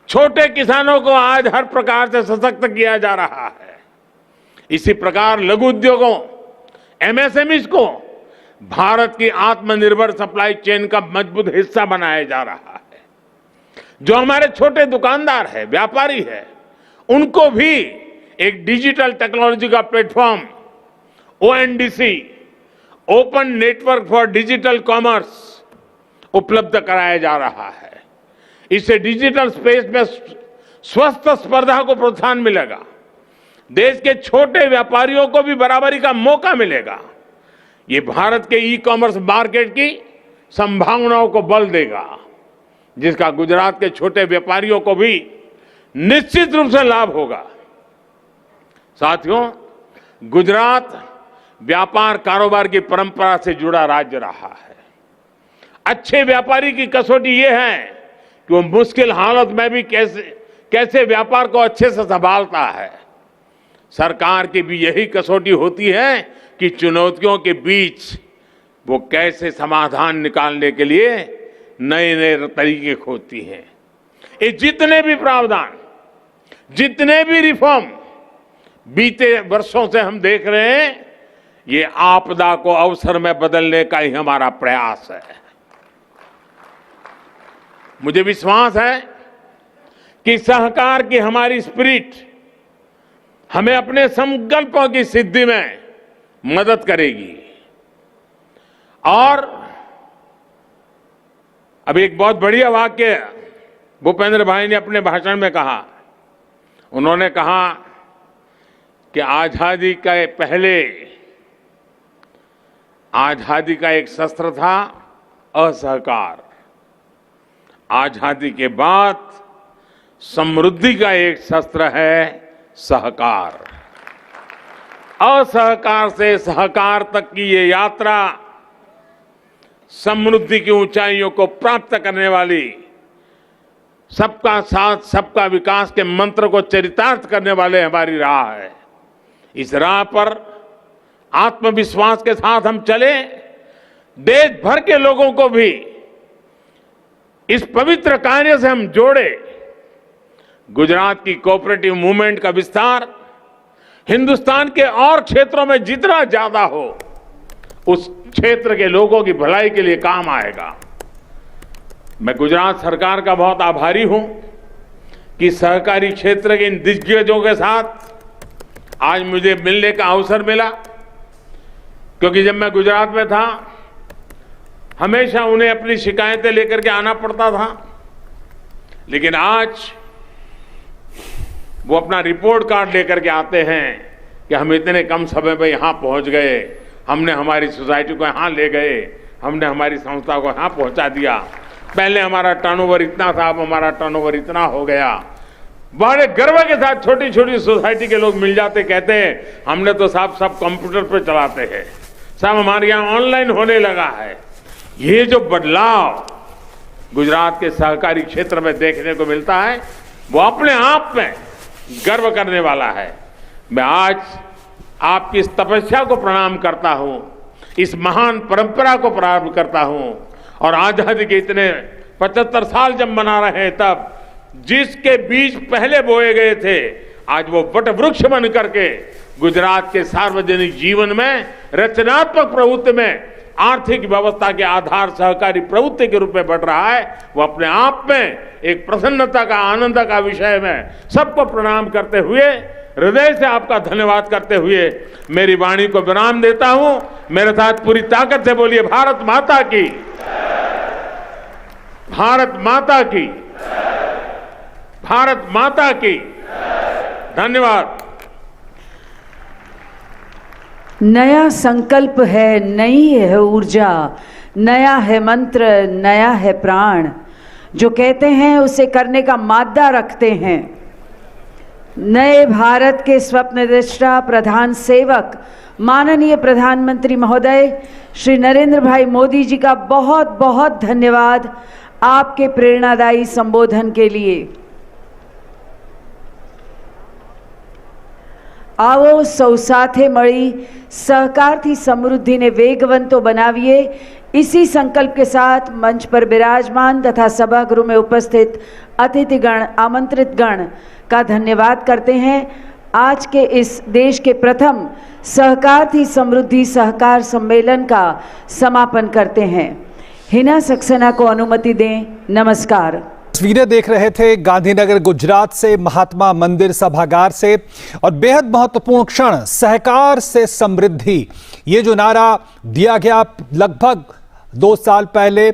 छोटे किसानों को आज हर प्रकार से सशक्त किया जा रहा है। इसी प्रकार लघु उद्योगों, MSMEs को भारत की आत्मनिर्भर सप्लाई चेन का मजबूत हिस्सा बनाया जा रहा है। जो हमारे छोटे दुकानदार है, व्यापारी है, उनको भी एक डिजिटल टेक्नोलॉजी का platform ONDC, open network for digital commerce, उपलब्ध कराया जा रहा है। इससे डिजिटल स्पेस में स्वस्थ स्पर्धा को प्रोत्साहन मिलेगा, देश के छोटे व्यापारियों को भी बराबरी का मौका मिलेगा। ये भारत के ई कॉमर्स मार्केट की संभावनाओं को बल देगा, जिसका गुजरात के छोटे व्यापारियों को भी निश्चित रूप से लाभ होगा। साथियों, गुजरात व्यापार कारोबार की परंपरा से जुड़ा राज्य रहा है। अच्छे व्यापारी की कसौटी ये है कि वो मुश्किल हालत में भी कैसे व्यापार को अच्छे से संभालता है। सरकार की भी यही कसौटी होती है कि चुनौतियों के बीच वो कैसे समाधान निकालने के लिए नए नए तरीके खोजती है। ये जितने भी प्रावधान, जितने भी रिफॉर्म बीते वर्षों से हम देख रहे हैं, ये आपदा को अवसर में बदलने का ही हमारा प्रयास है। मुझे विश्वास है कि सहकार की हमारी स्पिरिट हमें अपने संकल्पों की सिद्धि में मदद करेगी। और अभी एक बहुत बढ़िया वाक्य भूपेंद्र भाई ने अपने भाषण में कहा। उन्होंने कहा कि आजादी के पहले आजादी का एक शस्त्र था असहकार, आजादी के बाद समृद्धि का एक शस्त्र है सहकार। असहकार से सहकार तक की ये यात्रा समृद्धि की ऊंचाइयों को प्राप्त करने वाली, सबका साथ सबका विकास के मंत्र को चरितार्थ करने वाले हमारी राह है। इस राह पर आत्मविश्वास के साथ हम चले, देश भर के लोगों को भी इस पवित्र कार्य से हम जोड़े। गुजरात की कोऑपरेटिव मूवमेंट का विस्तार हिंदुस्तान के और क्षेत्रों में जितना ज्यादा हो, उस क्षेत्र के लोगों की भलाई के लिए काम आएगा। मैं गुजरात सरकार का बहुत आभारी हूं कि सहकारी क्षेत्र के इन दिग्गजों के साथ आज मुझे मिलने का अवसर मिला, क्योंकि जब मैं गुजरात में था हमेशा उन्हें अपनी शिकायतें लेकर के आना पड़ता था, लेकिन आज वो अपना रिपोर्ट कार्ड लेकर के आते हैं कि हम इतने कम समय में यहाँ पहुँच गए, हमने हमारी सोसाइटी को यहाँ ले गए, हमने हमारी संस्था को यहाँ पहुँचा दिया, पहले हमारा टर्नओवर इतना था, अब हमारा टर्नओवर इतना हो गया। बड़े गर्व के साथ छोटी छोटी सोसाइटी के लोग मिल जाते, कहते हैं हमने तो साहब सब कंप्यूटर पे चलाते हैं, सब हमारे यहाँ ऑनलाइन होने लगा है। ये जो बदलाव गुजरात के सहकारी क्षेत्र में देखने को मिलता है, वो अपने आप में गर्व करने वाला है। मैं आज आपकी इस तपस्या को प्रणाम करता हूं, इस महान परंपरा को प्रणाम करता हूं, और आजादी के इतने 75 साल जब मना रहे हैं, तब जिसके बीज पहले बोए गए थे, आज वो वट वृक्ष बन करके गुजरात के सार्वजनिक जीवन में, रचनात्मक प्रवृत्ति में, आर्थिक व्यवस्था के आधार सहकारी प्रवृत्ति के रूप में बढ़ रहा है। वो अपने आप में एक प्रसन्नता का, आनंद का विषय में सबको प्रणाम करते हुए, हृदय से आपका धन्यवाद करते हुए मेरी वाणी को विराम देता हूं। मेरे साथ पूरी ताकत से बोलिए भारत माता की, भारत माता की, भारत माता की। धन्यवाद। नया संकल्प है, नई है ऊर्जा, नया है मंत्र, नया है प्राण। जो कहते हैं उसे करने का मादा रखते हैं। नए भारत के स्वप्नदृष्टा, प्रधान सेवक, माननीय प्रधानमंत्री महोदय श्री नरेंद्र भाई मोदी जी का बहुत बहुत धन्यवाद आपके प्रेरणादायी संबोधन के लिए। આવો સૌ સાથે મળી સહકારથી સમૃદ્ધિને વેગવંતો બનાવીએ, इसी संकल्प के साथ मंच पर विराजमान तथा सभागृह में उपस्थित अतिथिगण, आमंत्रित गण का धन्यवाद करते हैं। आज के इस देश के प्रथम सहकारથી समृद्धि सहकार सम्मेलन का समापन करते हैं। हिना सक्सेना को अनुमति दें। नमस्कार। तस्वीरें देख रहे थे गांधीनगर गुजरात से, महात्मा मंदिर सभागार से, और बेहद महत्वपूर्ण क्षण सहकार से समृद्धि, ये जो नारा दिया गया लगभग 2 साल पहले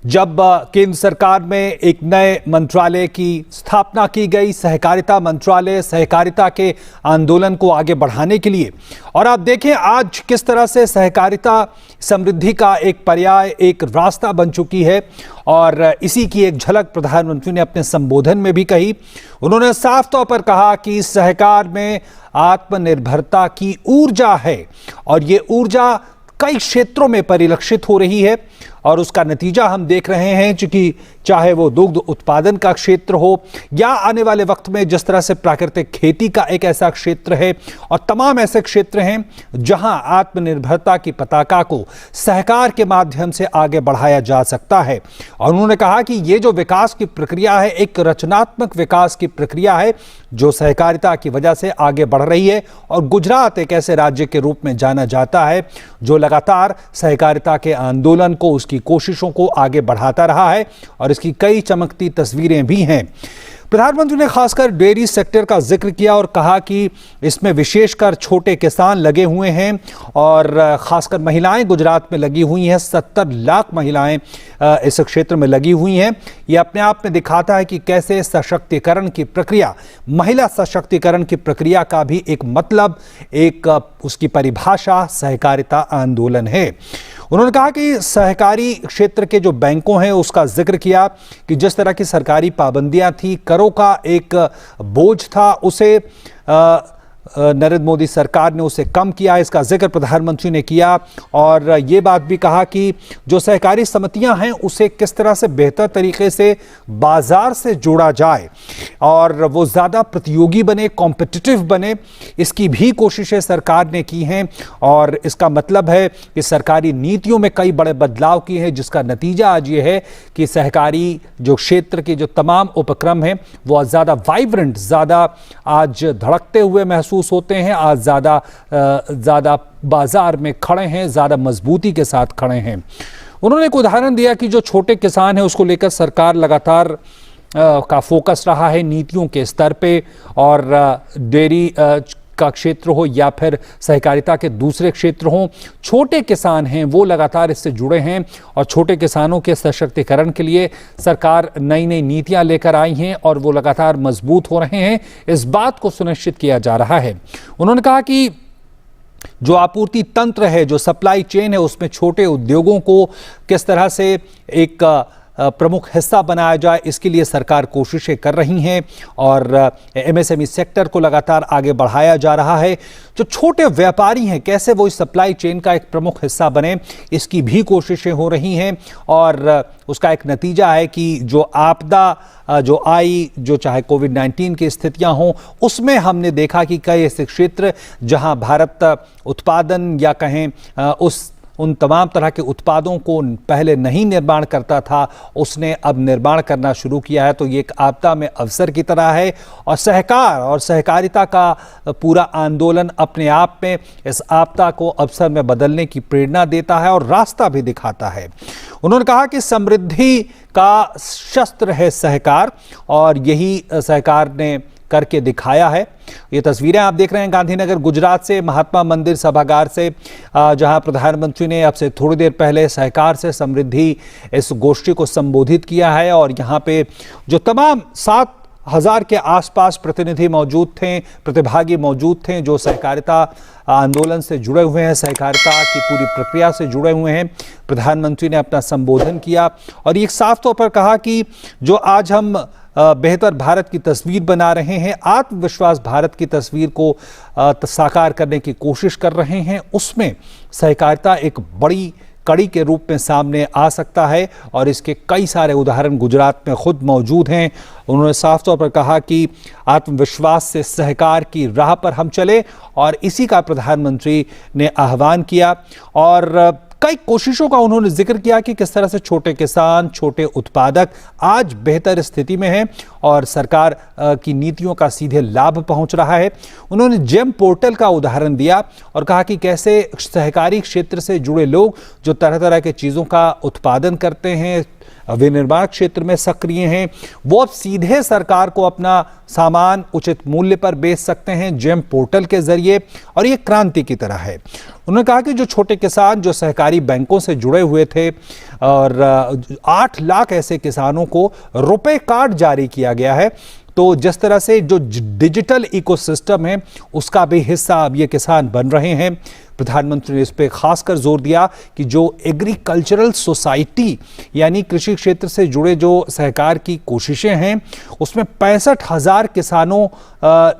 जब केंद्र सरकार में एक नए मंत्रालय की स्थापना की गई, सहकारिता मंत्रालय, सहकारिता के आंदोलन को आगे बढ़ाने के लिए। और आप देखें आज किस तरह से सहकारिता समृद्धि का एक पर्याय, एक रास्ता बन चुकी है। और इसी की एक झलक प्रधानमंत्री ने अपने संबोधन में भी कही। उन्होंने साफ तौर पर कहा कि सहकार में आत्मनिर्भरता की ऊर्जा है और ये ऊर्जा कई क्षेत्रों में परिलक्षित हो रही है और उसका नतीजा हम देख रहे हैं, क्योंकि चाहे वो दुग्ध उत्पादन का क्षेत्र हो या आने वाले वक्त में जिस तरह से प्राकृतिक खेती का एक ऐसा क्षेत्र है और तमाम ऐसे क्षेत्र हैं जहां आत्मनिर्भरता की पताका को सहकार के माध्यम से आगे बढ़ाया जा सकता है। और उन्होंने कहा कि ये जो विकास की प्रक्रिया है, एक रचनात्मक विकास की प्रक्रिया है जो सहकारिता की वजह से आगे बढ़ रही है। और गुजरात एक ऐसे राज्य के रूप में जाना जाता है जो लगातार सहकारिता के आंदोलन को, उसकी कोशिशों को आगे बढ़ाता रहा है और इसकी कई चमकती तस्वीरें भी हैं। प्रधानमंत्री ने खासकर डेयरी सेक्टर का जिक्र किया और कहा कि इसमें विशेषकर छोटे किसान लगे हुए हैं और खासकर महिलाएं गुजरात में लगी हुई हैं। 70 लाख महिलाएं इस क्षेत्र में लगी हुई हैं। ये अपने आप में दिखाता है कि कैसे सशक्तिकरण की प्रक्रिया, महिला सशक्तिकरण की प्रक्रिया का भी एक मतलब, एक उसकी परिभाषा सहकारिता आंदोलन है। उन्होंने कहा कि सहकारी क्षेत्र के जो बैंकों हैं उसका जिक्र किया कि जिस तरह की सरकारी पाबंदियां थी, करों का एक बोझ था, उसे नरेंद्र मोदी सरकार ने उसे कम किया। इसका जिक्र प्रधानमंत्री ने किया और ये बात भी कहा कि जो सहकारी समितियां हैं उसे किस तरह से बेहतर तरीके से बाजार से जोड़ा जाए और वो ज़्यादा प्रतियोगी बने, कॉम्पिटिटिव बने, इसकी भी कोशिशें सरकार ने की हैं। और इसका मतलब है कि सरकारी नीतियों में कई बड़े बदलाव किए हैं, जिसका नतीजा आज ये है कि सहकारी जो क्षेत्र के जो तमाम उपक्रम हैं वो ज़्यादा वाइब्रेंट, ज़्यादा आज धड़कते हुए महसूस होते हैं, आज ज़्यादा बाजार में खड़े हैं, ज़्यादा मजबूती के साथ खड़े हैं। उन्होंने एक उदाहरण दिया कि जो छोटे किसान हैं उसको लेकर सरकार लगातार का फोकस रहा है नीतियों के स्तर पे, और डेयरी का क्षेत्र हो या फिर सहकारिता के दूसरे क्षेत्र हों, छोटे किसान हैं वो लगातार इससे जुड़े हैं और छोटे किसानों के सशक्तिकरण के लिए सरकार नई नई नीतियां लेकर आई हैं और वो लगातार मजबूत हो रहे हैं। इस बात को सुनिश्चित किया जा रहा है। उन्होंने कहा कि जो आपूर्ति तंत्र है, जो सप्लाई चेन है, उसमें छोटे उद्योगों को किस तरह से एक प्रमुख हिस्सा बनाया जाए, इसके लिए सरकार कोशिशें कर रही हैं और एमएसएमई सेक्टर को लगातार आगे बढ़ाया जा रहा है। जो छोटे व्यापारी हैं कैसे वो इस सप्लाई चेन का एक प्रमुख हिस्सा बने, इसकी भी कोशिशें हो रही हैं। और उसका एक नतीजा है कि जो आपदा जो आई, जो चाहे कोविड-19 की स्थितियां हों, उसमें हमने देखा कि कई ऐसे क्षेत्र जहां भारत उत्पादन या कहें उन तमाम तरह के उत्पादों को पहले नहीं निर्माण करता था, उसने अब निर्माण करना शुरू किया है। तो ये एक आपदा में अवसर की तरह है और सहकार और सहकारिता का पूरा आंदोलन अपने आप में इस आपदा को अवसर में बदलने की प्रेरणा देता है और रास्ता भी दिखाता है। उन्होंने कहा कि समृद्धि का शस्त्र है सहकार और यही सहकार ने करके दिखाया है। ये तस्वीरें आप देख रहे हैं गांधीनगर गुजरात से, महात्मा मंदिर सभागार से, जहां प्रधानमंत्री ने अब से थोड़ी देर पहले सहकार से समृद्धि इस गोष्ठी को संबोधित किया है। और यहाँ पे जो तमाम 7,000 के आसपास प्रतिनिधि मौजूद थे, प्रतिभागी मौजूद थे जो सहकारिता आंदोलन से जुड़े हुए हैं, सहकारिता की पूरी प्रक्रिया से जुड़े हुए हैं। प्रधानमंत्री ने अपना संबोधन किया और ये साफ तौर पर कहा कि जो आज हम बेहतर भारत की तस्वीर बना रहे हैं, आत्मविश्वास भारत की तस्वीर को साकार करने की कोशिश कर रहे हैं, उसमें सहकारिता एक बड़ी कड़ी के रूप में सामने आ सकता है और इसके कई सारे उदाहरण गुजरात में खुद मौजूद हैं। उन्होंने साफ तौर पर कहा कि आत्मविश्वास से सहकार की राह पर हम चले और इसी का प्रधानमंत्री ने आह्वान किया। और कई कोशिशों का उन्होंने जिक्र किया कि किस तरह से छोटे किसान, छोटे उत्पादक आज बेहतर स्थिति में हैं और सरकार की नीतियों का सीधे लाभ पहुंच रहा है। उन्होंने जेम पोर्टल का उदाहरण दिया और कहा कि कैसे सहकारी क्षेत्र से जुड़े लोग जो तरह तरह के चीज़ों का उत्पादन करते हैं, विनिर्माण क्षेत्र में सक्रिय हैं, वो अब सीधे सरकार को अपना सामान उचित मूल्य पर बेच सकते हैं जेम पोर्टल के जरिए और ये क्रांति की तरह है। उन्होंने कहा कि जो छोटे किसान जो सहकारी बैंकों से जुड़े हुए थे और 8 लाख ऐसे किसानों को रुपए कार्ड जारी किया गया है, तो जिस तरह से जो डिजिटल इकोसिस्टम है उसका भी हिस्सा अब ये किसान बन रहे हैं। प्रधानमंत्री ने इस पे खासकर जोर दिया कि जो एग्रीकल्चरल सोसाइटी यानी कृषि क्षेत्र से जुड़े जो सहकार की कोशिशें हैं उसमें 65,000 किसानों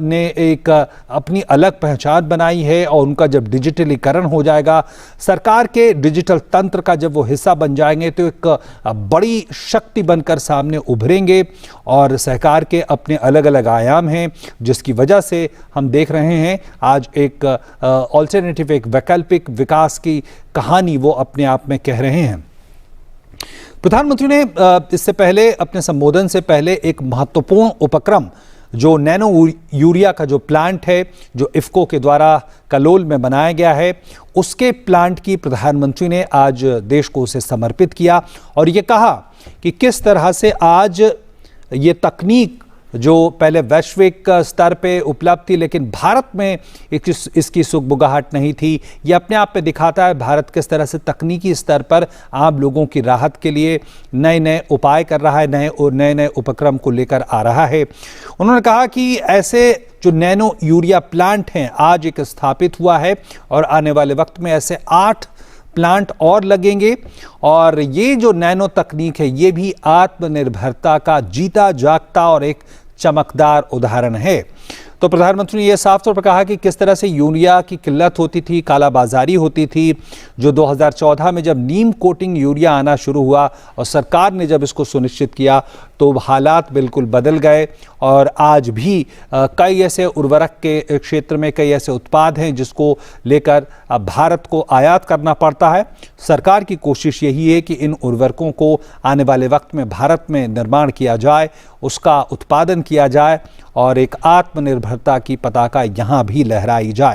ने एक अपनी अलग पहचान बनाई है और उनका जब डिजिटलीकरण हो जाएगा, सरकार के डिजिटल तंत्र का जब वो हिस्सा बन जाएंगे तो एक बड़ी शक्ति बनकर सामने उभरेंगे और सहकार के अपने अलग अलग आयाम हैं, जिसकी वजह से हम देख रहे हैं आज एक ऑल्टरनेटिव, एक वैकल्पिक विकास की कहानी वो अपने आप में कह रहे हैं। प्रधानमंत्री ने इससे पहले अपने संबोधन से पहले एक महत्वपूर्ण उपक्रम जो नैनो यूरिया का जो प्लांट है जो इफ्को के द्वारा कलोल में बनाया गया है उसके प्लांट की प्रधानमंत्री ने आज देश को उसे समर्पित किया और ये कहा कि किस तरह से आज ये तकनीक जो पहले वैश्विक स्तर पे उपलब्ध थी लेकिन भारत में इसकी सुगबुगाहट नहीं थी, ये अपने आप में दिखाता है भारत किस तरह से तकनीकी स्तर पर आम लोगों की राहत के लिए नए नए उपाय कर रहा है, नए नए उपक्रम को लेकर आ रहा है। उन्होंने कहा कि ऐसे जो नैनो यूरिया प्लांट हैं आज एक स्थापित हुआ है और आने वाले वक्त में ऐसे 8 प्लांट और लगेंगे और ये जो नैनो तकनीक है ये भी आत्मनिर्भरता का जीता जागता और एक चमकदार उदाहरण है। तो प्रधानमंत्री ने यह साफ तौर पर कहा कि किस तरह से यूरिया की किल्लत होती थी, कालाबाजारी होती थी, जो 2014 में जब नीम कोटिंग यूरिया आना शुरू हुआ और सरकार ने जब इसको सुनिश्चित किया तो हालात बिल्कुल बदल गए और आज भी कई ऐसे उर्वरक के क्षेत्र में कई ऐसे उत्पाद हैं जिसको लेकर भारत को आयात करना पड़ता है। सरकार की कोशिश यही है कि इन उर्वरकों को आने वाले वक्त में भारत में निर्माण किया जाए, उसका उत्पादन किया जाए और एक आत्मनिर्भरता की पताका यहाँ भी लहराई जाए।